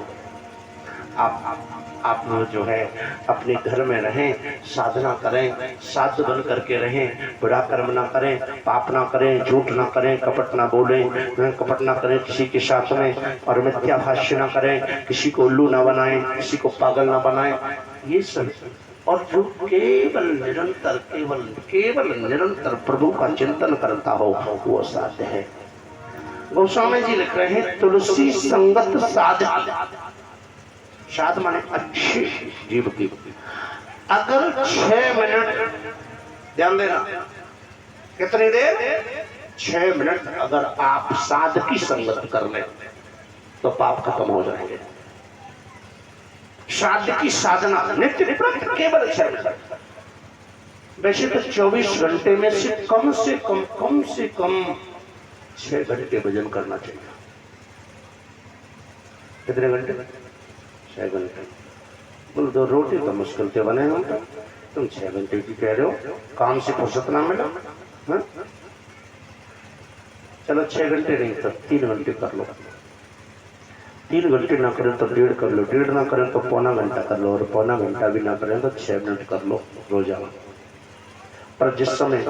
S1: आप जो है अपने घर में रहें, साधना करें, साधु बन करके रहें, बुरा कर्म ना करें, पाप ना करें, झूठ ना करें, कपट ना बोलें, कपट ना करें किसी के साथ में, और मिथ्या भाष्य ना करें, किसी को उल्लू ना बनाएं, किसी को पागल ना बनाएं, ये सब। और जो केवल निरंतर प्रभु का चिंतन करता हो वो साध्य है। गोस्वामी जी लिख रहे हैं तुलसी संगत साध। साध माने अच्छी जीव की। अगर 6 मिनट, ध्यान देना, कितनी देर? 6 मिनट अगर आप साध की संगत कर लें तो पाप खत्म हो जाएंगे। साध की साधना नित्य केवल 6 मिनट। वैसे तो 24 घंटे में से कम 6 घंटे भजन करना चाहिए। कितने घंटे? 6 घंटे। बोल 2 रोटी तो मुश्किल से बने होंगे, तुम 6 घंटे की कह रहे हो, काम से फुर्सत ना मिला। हाँ? चलो 6 घंटे नहीं तो 3 घंटे कर लो। 3 घंटे ना करें तो 1.5 कर लो, 1.5 ना करें तो पौना घंटा कर लो, और पौना घंटा भी ना करें तो 6 मिनट कर लो रोजाना। पर जिस समय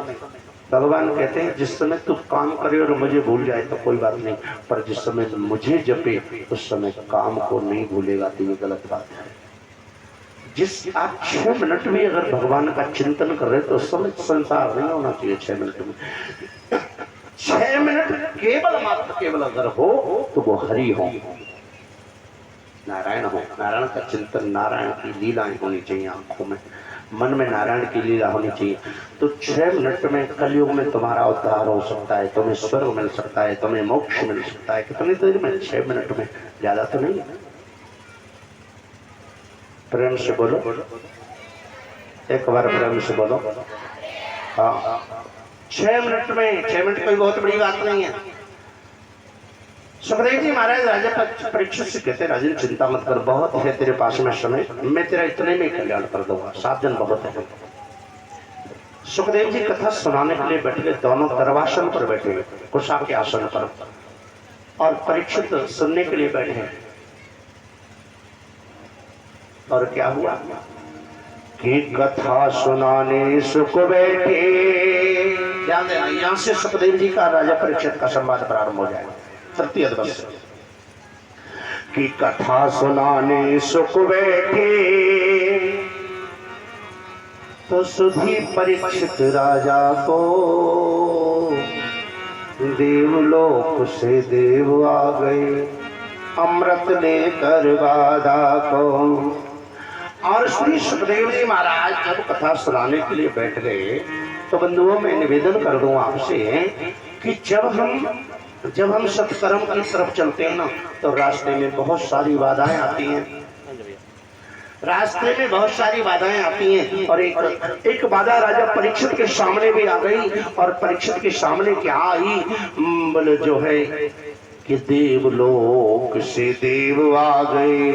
S1: भगवान कहते हैं जिस समय तू काम करे और मुझे भूल जाए तो कोई बात नहीं, पर जिस समय मुझे जपे उस समय काम को नहीं भूलेगा तो ये गलत बात है। जिस आप 6 मिनट में अगर भगवान का चिंतन कर रहे तो समय संसार नहीं होना चाहिए 6 मिनट में। 6 मिनट केवल मात्र केवल अगर हो तो वो हरि हो, नारायण हो। नारायण का चिंतन, नारायण की लीलाएं होनी चाहिए आंखों में, मन में नारायण की लीला होनी चाहिए। तो 6 मिनट में कलयुग में तुम्हारा उद्धार हो सकता है, तुम्हें स्वर्ग मिल सकता है, तुम्हें मोक्ष मिल सकता है। कितनी देर में? 6 मिनट में, ज्यादा तो नहीं। प्रेम से बोलो, एक बार प्रेम से बोलो। हाँ, 6 मिनट में। 6 मिनट कोई बहुत बड़ी बात नहीं है। सुखदेव जी महाराज राजा परीक्षित से कहते, राजन चिंता मत कर, बहुत है तेरे पास में समय, मैं तेरा इतने में कल्याण कर दूंगा, 7 दिन बहुत है। सुखदेव जी कथा सुनाने के लिए बैठे, दोनों दरवासन पर बैठे, कुशा के आसन पर, और परीक्षित सुनने के लिए बैठे। और क्या हुआ कि कथा सुनाने सुख बैठे। ध्यान देना, यहां से सुखदेव जी का राजा परीक्षित का संवाद प्रारंभ हो जाएगा। सत्य अद्भुत कि कथा सुनाने सुख बैठे, तो सुधी परीक्षित राजा को देवलोक से देव आ गए, अमृत लेकर बाधा को। और श्री सुखदेव जी महाराज जब कथा सुनाने के लिए बैठ गए तो बंधुओं मैं निवेदन कर दूं आपसे कि जब हम सत्कर्म की तरफ चलते हैं ना तो रास्ते में बहुत सारी बाधाएं आती हैं। रास्ते में बहुत सारी बाधाएं आती हैं और एक बाधा राजा परीक्षित के सामने भी आ गई। और परीक्षित के सामने क्या आई? बोले जो है कि देवलोक से देव आ गए,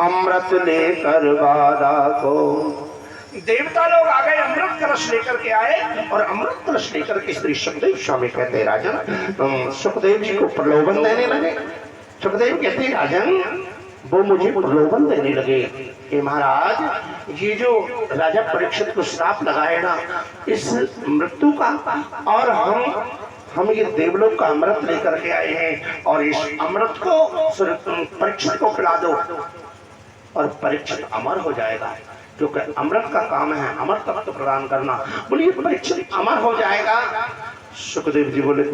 S1: अमृत लेकर बाधा को। देवता लोग आ गए, अमृत कलश लेकर के आए, और अमृत कलश लेकर के श्री सुखदेव स्वामी कहते राजन, सुखदेव जी को प्रलोभन देने लगे। सुखदेव कहते राजन, वो मुझे प्रलोभन देने लगे कि महाराज ये जो राजा परीक्षित को श्राप लगाए ना इस मृत्यु का, और हम ये देवलोक का अमृत लेकर के आए हैं, और इस अमृत को परीक्षित को पिला दो और परीक्षित अमर हो जाएगा, क्योंकि अमृत का काम है अमर तत्व प्रदान करना। बोलिए परीक्षित अमर हो जाएगा। सुखदेव जी बोले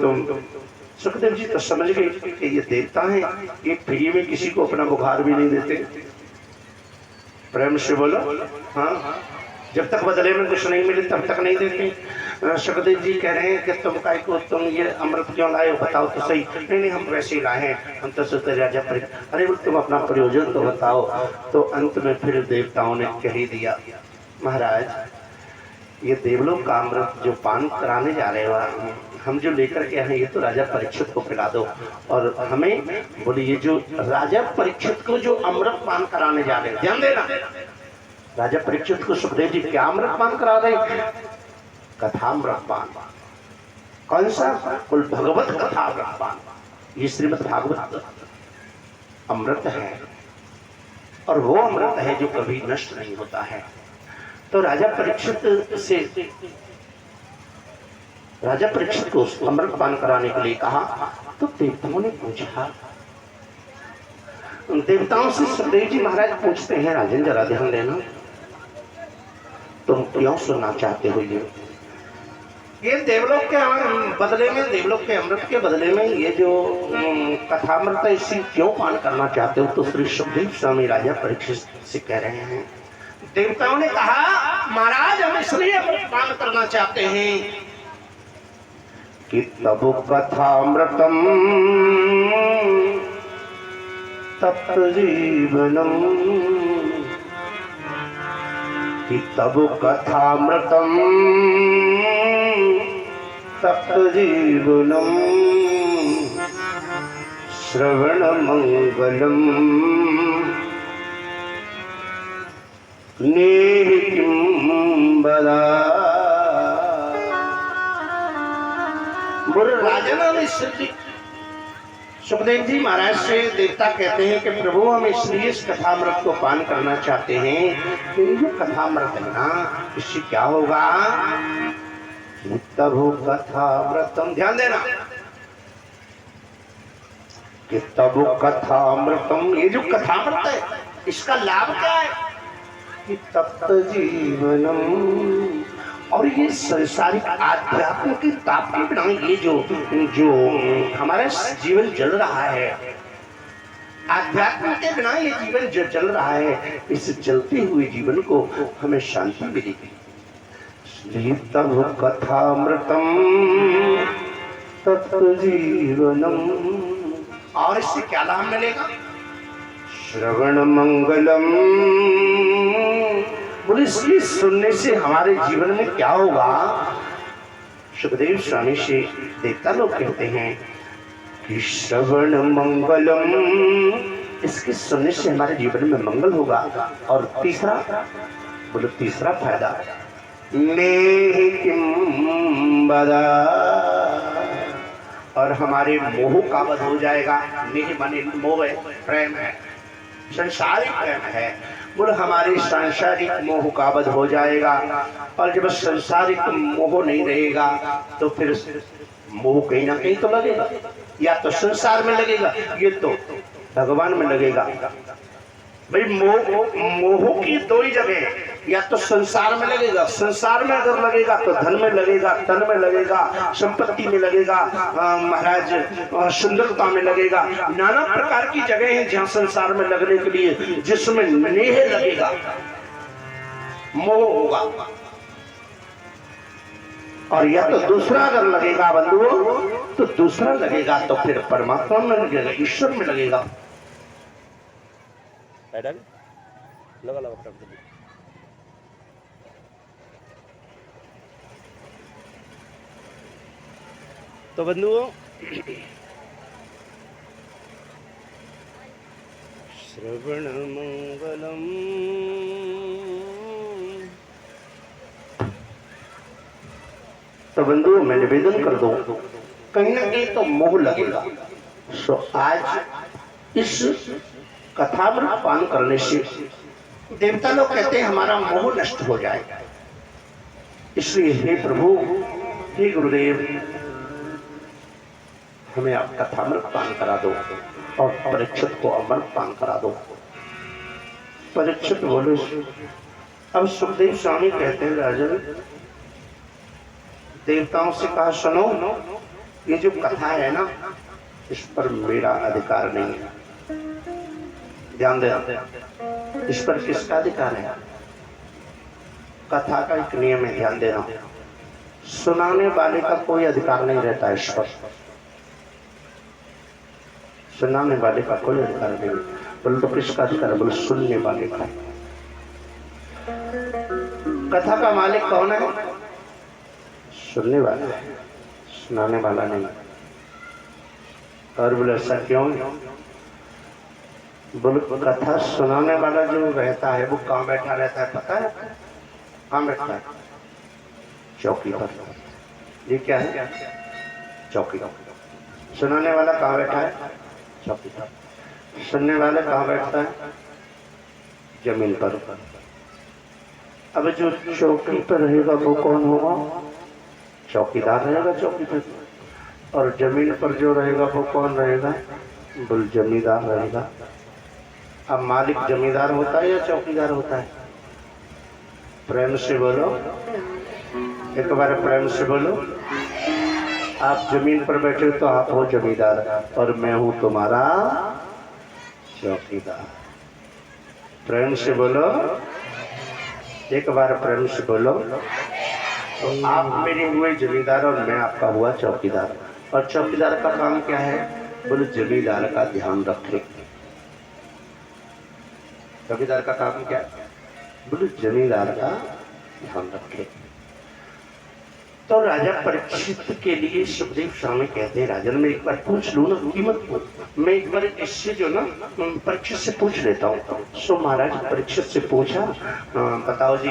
S1: सुखदेव जी तो समझ गए कि ये देवता हैं, ये फ्री में किसी को अपना बुखार भी नहीं देते। प्रेम से बोलो हाँ, जब तक बदले में कुछ नहीं मिले तब तक नहीं देते। सुखदेव जी कह रहे हैं कि तुम ये अमृत क्यों लाए हो, बताओ तो सही। नहीं हम वैसे ही लाए हैं, हम तो सोचते राजा अरे तुम अपना प्रयोजन तो बताओ। तो अंत में फिर देवताओं ने कह ही दिया, महाराज ये देवलोक का अमृत जो पान कराने जा रहे हो, हम जो लेकर के आए ये तो राजा परीक्षित को पिला दो। और हमें बोले ये जो राजा परीक्षित को जो अमृत पान कराने जा रहे हैं, ध्यान देना, राजा परीक्षित को सुखदेव जी क्या अमृत पान करा रहे? कथामृत पान। कौन सा? कुल भगवत कथामृत पान। ये श्रीमद् भागवत अमृत है, और वो अमृत है जो कभी नष्ट नहीं होता है। तो राजा परीक्षित को अमृत पान कराने के लिए कहा। तो देवताओं ने पूछा, देवताओं से सुखदेव जी महाराज पूछते हैं, राजन जरा ध्यान देना, तुम क्यों सुनना चाहते हो? ये देवलोक के बदले में, देवलोक के अमृत के बदले में ये जो कथामृत है इसी क्यों पान करना चाहते हो? तो श्री सुखदेव स्वामी राजा परीक्षित से कह रहे हैं, देवताओं ने कहा महाराज हम इसलिए अमृत पान करना चाहते हैं कि तब कथामृतम तप्त जीवनम, कि तब कथामृतम तप्त जीवनम, श्रवण मंगलम नेहि किं बदा। बोले राजन इसलिए सुखदेव जी महाराज से देवता कहते हैं कि प्रभु हम इसलिए इस कथामृत को पान करना चाहते हैं कि ये कथामृत है ना, इससे क्या होगा? तब कथामृतम, ध्यान देना, कि तब कथामृतम, ये जो कथामृत है इसका लाभ क्या है? कि तप्त जीवनम, और ये संसारिक आध्यात्म के ताप के बिना ये जो जो हमारा जीवन चल रहा है, आध्यात्म के बिना ये जीवन जो चल रहा है, इस चलते हुए जीवन को हमें शांति मिलेगी। इसलिए तब कथामृतम तत्व जीवनम, और इससे क्या लाभ मिलेगा? श्रवण मंगलम, बोले इसलिए सुनने से हमारे जीवन में क्या होगा? सुखदेव स्वामी से देवता लोग कहते हैं कि श्रवण मंगलम, इसके सुनने से हमारे जीवन में मंगल होगा। और तीसरा, बोले तीसरा फायदा, नेह किम बदा, और हमारे मोह का वध हो जाएगा। नेह माने मोह है, प्रेम है, संसारिक प्रेम है। बोले हमारे सांसारिक मोह का वध हो जाएगा। और जब संसारिक मोह नहीं रहेगा तो फिर मोह कहीं ना कहीं तो लगेगा, या तो संसार में लगेगा, ये तो भगवान में लगेगा। भाई मोह की दो ही जगह, या तो संसार में लगेगा, संसार में अगर लगेगा तो धन में लगेगा, तन में लगेगा, संपत्ति में लगेगा, महाराज सुंदरता में लगेगा। नाना प्रकार की जगह है जहाँ संसार में लगने के लिए, जिसमें नेह लगेगा, मोह होगा। और या तो दूसरा अगर लगेगा बंधुओं, तो दूसरा लगेगा तो फिर परमात्मा में लगेगा, ईश्वर में लगेगा।
S2: लगा लगा फटाफट। तो बंधुओं, श्रवण मंगलम,
S1: तो बंधुओं मैं निवेदन कर दूं, कहीं ना कहीं तो मोह लगेगा। सो आज इस कथामृत पान करने से देवता लोग कहते हैं हमारा मोह नष्ट हो जाएगा। इसलिए हे प्रभु, हे गुरुदेव, हमें आप कथामृत पान करा दो और परीक्षित को अमृत पान करा दो। परीक्षित बोले, अब सुखदेव स्वामी कहते हैं राजन, देवताओं से कहा सुनो, ये जो कथा है ना, इस पर मेरा अधिकार नहीं है। ध्यान देना, इस पर किसका अधिकार है? कथा का एक नियम है, ध्यान देना, सुनाने वाले का कोई अधिकार नहीं रहता है इस पर। सुनाने वाले का कोई अधिकार नहीं। बोले तो किसका अधिकार है? बोले सुनने वाले का। कथा का मालिक कौन है? सुनने वाला, सुनाने वाला नहीं। और बोले ऐसा क्यों? बोले कथा सुनाने वाला जो रहता है वो कहाँ बैठा रहता है पता है? कहाँ बैठता है? चौकी पर। ये क्या है? चौकी। सुनाने वाला कहाँ बैठा है? चौकी पर। सुनने वाला कहाँ बैठता है? जमीन पर। अब जो चौकी पर रहेगा वो कौन होगा? चौकीदार रहेगा चौकी पर। और जमीन पर जो रहेगा वो कौन रहेगा? बोल जमींदार रहेगा। अब मालिक जमींदार होता है या चौकीदार होता है? प्रेम से बोलो, एक बार प्रेम से बोलो। आप जमीन पर बैठे तो आप हो जमींदार और मैं हूं तुम्हारा चौकीदार। प्रेम से बोलो, एक बार प्रेम से बोलो। तो आप मेरे हुए जमींदार और मैं आपका हुआ चौकीदार। और चौकीदार का काम क्या है? बोले जमींदार का ध्यान रखे। चौकीदार का काम क्या है? बोले जमींदार का ध्यान रखे। तो राजा परीक्षित के लिए सुखदेव स्वामी कहते हैं, राजन मैं एक बार पूछ लूँ ना, कीमत को मैं एक बार इससे जो ना परीक्षित से पूछ लेता हूँ। सो महाराज परीक्षित से पूछा, बताओ जी,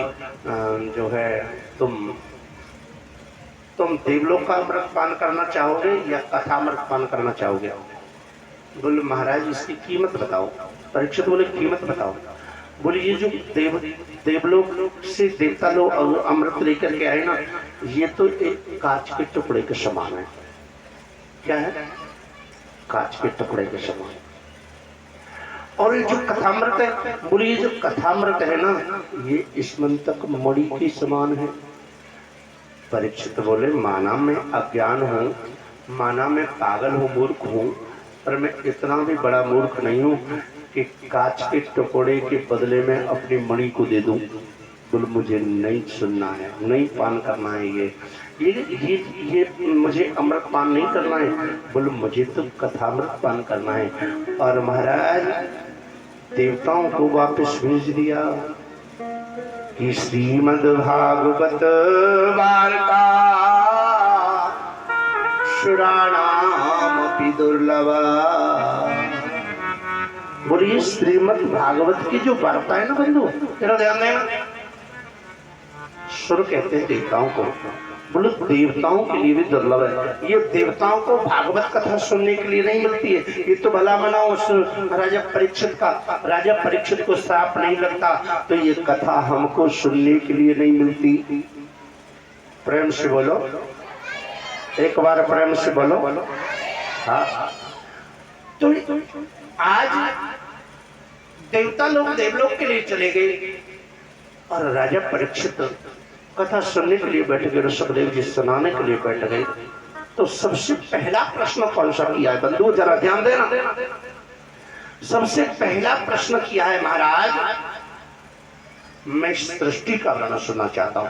S1: जो है तुम देवलोक का अमृत पान करना चाहोगे या कथामृत पान करना चाहोगे? बोले महाराज इसकी कीमत बताओ। परीक्षित बोले कीमत बताओ। बोले ये जो देवलोक से देवता लोग अमृत लेकर के आए ना, ये तो एक कांच के टुकड़े के समान है। क्या है? कांच के टुकड़े के समान। और ये जो कथामृत है, बोले ये जो कथामृत है ना, ये इस मंतक मणि के समान है। परीक्षित बोले, माना मैं अज्ञान हूँ, माना मैं पागल हूँ, मूर्ख हूँ, पर मैं इतना भी बड़ा मूर्ख नहीं हूँ कि कांच के टुकड़े के बदले में अपनी मणि को दे दूं। बोले मुझे नहीं सुनना है, नहीं पान करना है, ये मुझे अमृत पान नहीं करना है। बोले मुझे तो कथामृत पान करना है। और महाराज देवताओं को वापस भेज दिया कि श्रीमद् भागवत वार्ता सुराणामपि दुर्लभा। बोलिए श्रीमद् भागवत की जो वार्ता है ना बंधु, तेरा ध्यान देना। सुर कहते हैं देवताओं को, बोलो देवताओं के लिए भी दुर्लभ है। ये देवताओं को भागवत कथा सुनने के लिए नहीं मिलती है। ये तो भला मना उस राजा परीक्षित को श्राप नहीं लगता, तो ये कथा हमको सुनने के लिए नहीं मिलती। प्रेम से बोलो, एक बार प्रेम से बोलो। हाँ, तो आज देवता लोग देवलोक के लिए चले गए और राजा परीक्षित कथा सुनने के लिए बैठ गए, सुखदेव जी सुनाने के लिए बैठ गए। तो सबसे पहला प्रश्न कौन सा किया है बंधु, जरा ध्यान देना। सबसे पहला प्रश्न किया है, महाराज मैं सृष्टि का वर्णन सुनना चाहता हूं।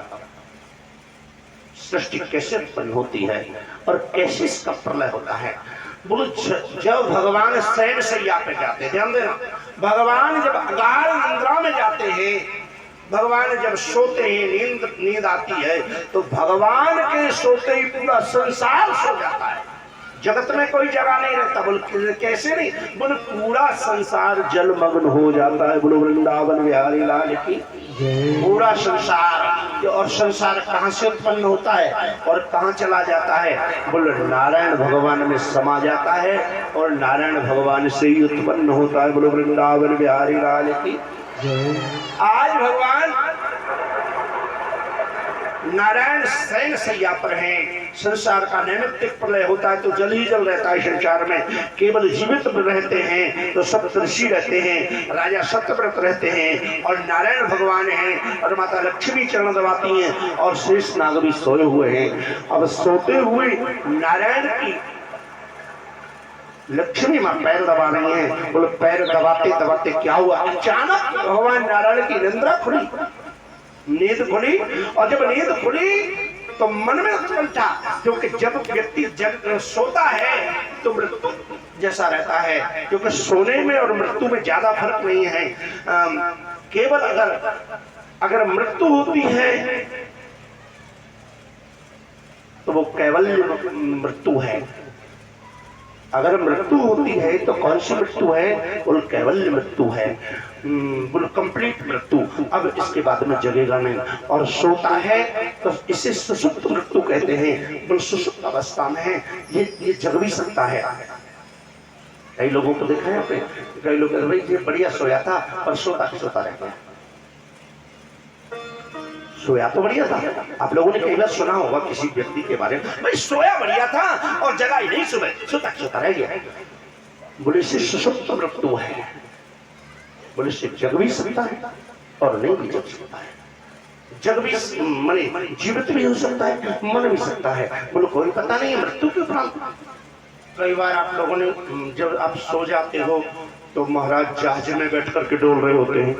S1: सृष्टि कैसे उत्पन्न होती है और कैसे इसका प्रलय होता है। बोलो जब भगवान शयन शैया पे जाते हैं, ध्यान देना, भगवान जब अगाध निद्रा में जाते हैं, भगवान जब सोते हैं, नींद आती है, तो भगवान के सोते ही पूरा संसार सो जाता है। जगत में कोई जगह नहीं रहता। बोले कैसे नहीं, बोले पूरा संसार जलमग्न हो जाता है। बोलो वृंदावन बिहारी लाल की पूरा संसार। और संसार कहाँ से उत्पन्न होता है और कहाँ चला जाता है। बोले नारायण भगवान में समा जाता है और नारायण भगवान से ही उत्पन्न होता है। बोलो वृंदावन बिहारी लाल की। आज भगवान नारायण शयन शैया पर हैं। संसार का नैमित्तिक प्रलय होता है तो जल ही जल रहता है संसार में। केवल जीवित रहते हैं तो सप्तऋषि रहते हैं, राजा सत्यव्रत रहते हैं और नारायण भगवान हैं और माता लक्ष्मी चरण दबाती हैं और शेष नाग भी सोए हुए हैं। अब सोते हुए नारायण की लक्ष्मी मां पैर दबा रही हैं। बोले पैर दबाते दबाते क्या हुआ, अचानक भगवान नारायण की निंद्रा खुली, नींद खुली। और जब नींद खुली तो मन में उत्कंठा, क्योंकि जब व्यक्ति जब सोता है तो मृत्यु जैसा रहता है, क्योंकि सोने में और मृत्यु में ज्यादा फर्क नहीं है। केवल अगर मृत्यु होती है तो वो कैवल्य मृत्यु है। अगर मृत्यु होती है तो कौन सी मृत्यु है, वो कैवल्य मृत्यु है, बोलो कंप्लीट मृत्यु। अब इसके बाद में जगेगा नहीं। और सोता है तो इसे सुषुप्त मृत्यु कहते हैं। बोलो सुषुप्त अवस्था में है, ये जग भी सकता है। कई लोगों को देखा है आपने, कई लोग भाई ये बढ़िया सोया था पर सोता रह गया। सोया तो बढ़िया था। आप लोगों ने कई बार सुना होगा किसी व्यक्ति के बारे में, भाई सोया बढ़िया था और जगा ही नहीं, सुबह सोता रह गया। बोले से सुषुप्त मृत्यु है। बोले से जग भी सकता है और नहीं भी जग सकता है। जग भी मने जीवित भी हो सकता है, मर भी सकता है। बोलो कोई पता नहीं है मृत्यु के उपरांत। कई बार आप लोगों ने जब आप सो जाते हो तो महाराज जहाज में बैठ करके डोल रहे होते हैं,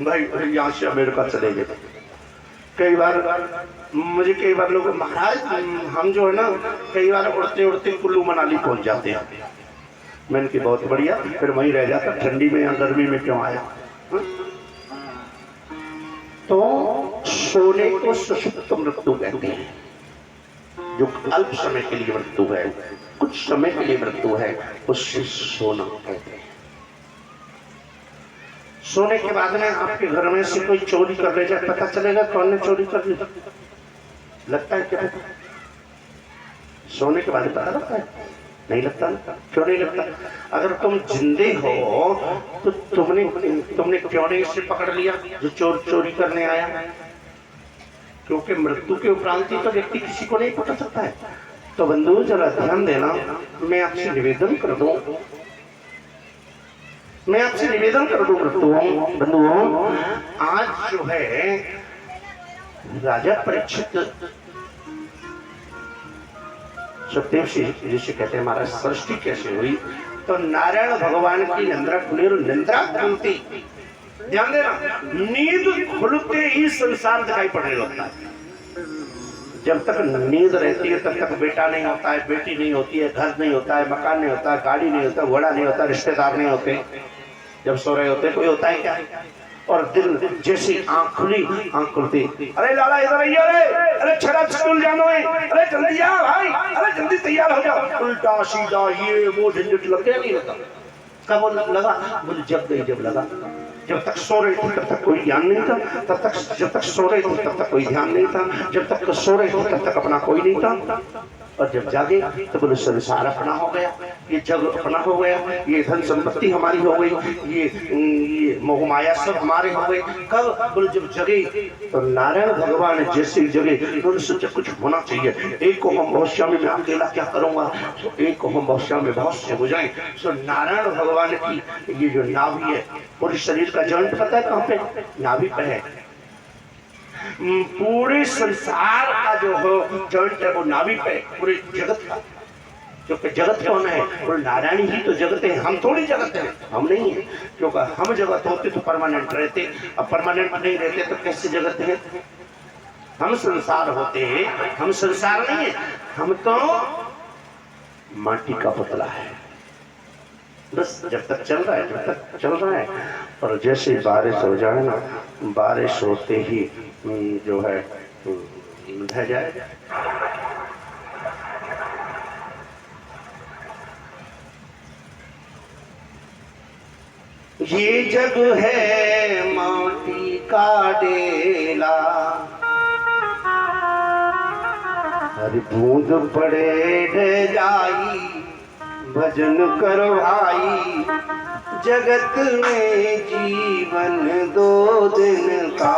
S1: भाई यहाँ से अमेरिका चले गए। कई बार लोग महाराज हम जो है ना कई बार उड़ते उड़ते कुल्लू मनाली पहुंच जाते हैं। मैंने की बहुत बढ़िया, फिर वहीं रह जाता, ठंडी में या गर्मी में क्यों आया। तो सोने को सुषुप्त मृत्यु कहते हैं, जो अल्प समय के लिए मृत्यु है, कुछ समय के लिए मृत्यु है, उससे सोना कहते हैं। सोने के बाद में आपके घर में से कोई चोरी कर ले जाए, पता चलेगा कौन ने चोरी कर ली? लगता है क्या? सोने के बाद पता लगता है? नहीं लगता ना। क्यों नहीं लगता? अगर तुम जिंदे हो तो तुमने क्यों नहीं इसे पकड़ लिया जो चोरी करने आया? क्योंकि मृत्यु के उपरांत ही तो व्यक्ति किसी को नहीं पकड़ सकता है। तो बंधु जरा ध्यान देना, मैं आपसे निवेदन कर दूं, मैं आपसे निवेदन कर दूं बंधुओं, आज जो है राजा परीक्षित सुखदेव ऋषि कहते हैं महाराज सृष्टि कैसे हुई, तो नारायण भगवान की निंद्रा खुलती, ध्यान देना, नींद खुलते ही संसार दिखाई पड़ने लगता है। जब तक नींद रहती है तब तक बेटा नहीं होता है, बेटी नहीं होती है, घर नहीं होता है, मकान नहीं होता है, गाड़ी नहीं होता, घोड़ा नहीं होता, रिश्तेदार नहीं होते। जब सो रहे होते कोई होता है क्या? और दिल जैसी आंख खुलती, अरे लाला इधर आइए, अरे छड़ा स्कूल जाना है, अरे जल्दी आ भाई, अरे जल्दी तैयार हो जाओ, उल्टा सीधा ये वो झंझट लग गया। नहीं होता कब लगा? बोले जब लगा। जब तक सो रहे थे तब तक कोई ज्ञान नहीं था, जब तक सो रहे थे तब तक कोई ध्यान नहीं था, जब तक सो रहे थे तब तक अपना कोई नहीं था, और जब जागे तो बोले संसार अपना हो गया, ये जग अपना हो गया, ये धन संपत्ति हमारी हो गई, ये मोह माया सब हमारे हो गए। कब? बोले जब जगे। तो नारायण भगवान जैसे जगे तो सोचा कुछ होना चाहिए, एक को हम भविष्य में अकेला क्या करूंगा, तो एक को हम भविष्य में भविष्य हो जाए। तो नारायण भगवान की ये जो नाभि है, पूरे शरीर का जॉइंट पता है कहाँ पे? नाभि पे है। पूरे संसार का जो हो जॉइंट है वो नाभि पे, पूरे जगत का। क्योंकि जगत कौन है? वो नारायण ही तो जगत है, हम थोड़ी जगत है, हम नहीं है। क्योंकि हम जगत होते तो परमानेंट रहते, अब परमानेंट नहीं रहते तो कैसे जगत है? हम संसार होते हैं, हम संसार नहीं है, हम तो माटी का पुतला है। बस जब तक चल रहा है, और जैसे बारिश हो जाए ना, बारिश होते ही जो है ढह जाए। ये जग है माटी का डेला, हर बूंद पड़े ढह जाई, भजन करो भाई, जगत में जीवन 2 दिन का,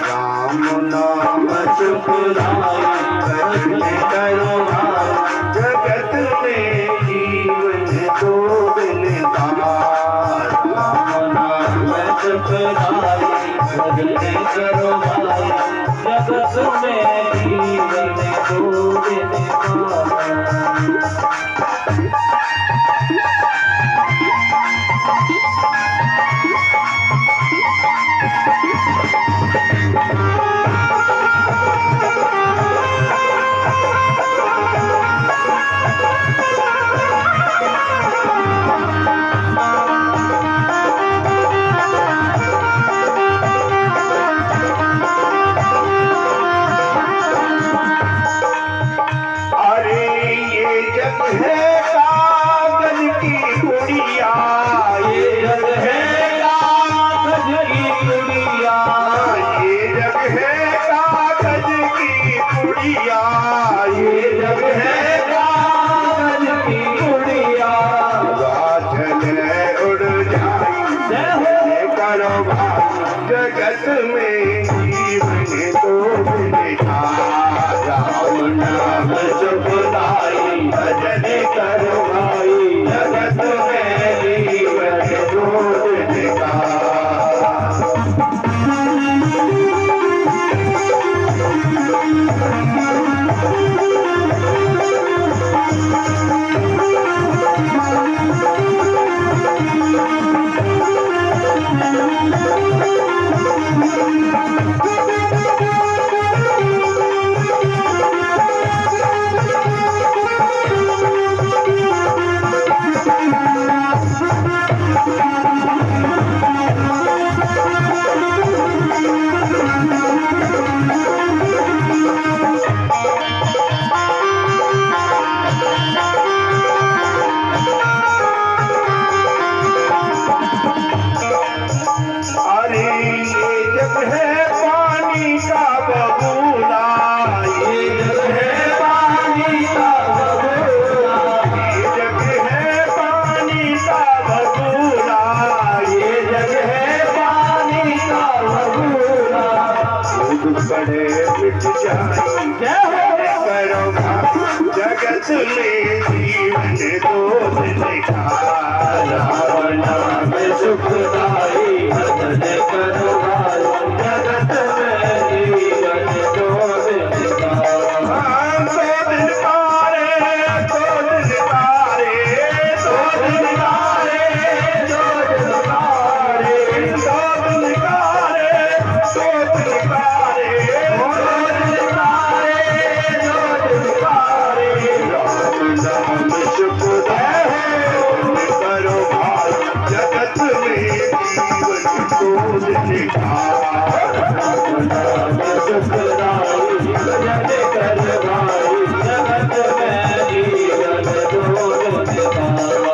S1: राम नाम सुखदाई, भजन करो भाई, जगत में जीवन 2 दिन का, राम नाम सुखदाई, भजन करो भाई, जगत में जीवन 2 दिन का। जगत में जीवन 2 दिन का, राम नाम सुखदाई, भजन करो भाई, जगत में जीवन 2 दिन का। बड़े मिट जाए करो जगत में जीवन 2 दिन का, राम नाम निखार
S3: नाम सुखदाई भजन कर भाई जगत में जीवन दो निकारा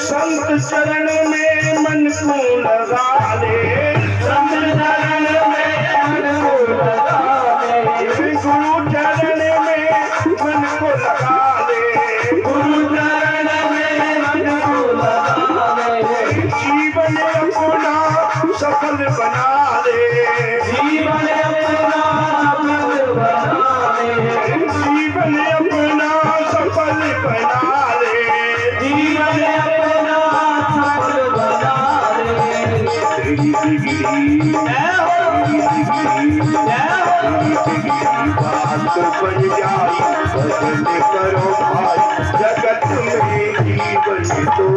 S1: संत चरण में मन को लगा ले
S3: संत चरण में मन को लगा ले
S1: गुरु चरण में मन को लगा ले
S3: गुरु चरण में मन को लगा ले
S1: जीवन अपना सफल बना ले
S3: जीवन अपना सफल बना ले
S1: जीवन अपना सफल बना ले
S3: जीवन अपना सफल बना ले जय हो जय हो
S1: बात बन जाई भजन करो भाई जगत में जीवन तो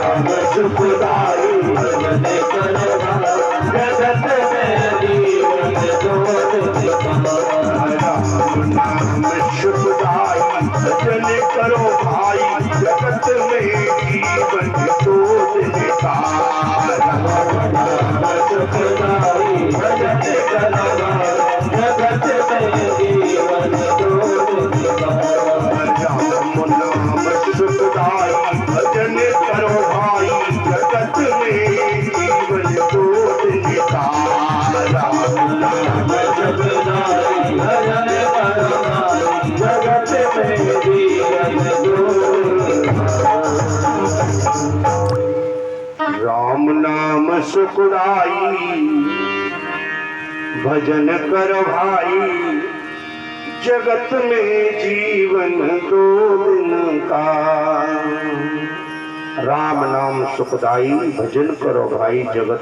S3: नाम सुखदाई भजन कर भाई जगत में जीवन दो निकारा
S1: नाम सुखदाई भजन करो भाई जगत में जीवन तो निखार
S3: नाम सुखदाई भजन कर भाई जगत में जीवन दो निकारा
S1: राम नाम सुखदाई भजन करो भाई जगत में जीवन तो निखार
S3: नाम सुखदाई भजन कर भाई जगत में जीवन दो
S1: राम नाम सुखदाई भजन कर भाई जगत में जीवन दो दिन का राम नाम सुखदाई भजन करो भाई जगत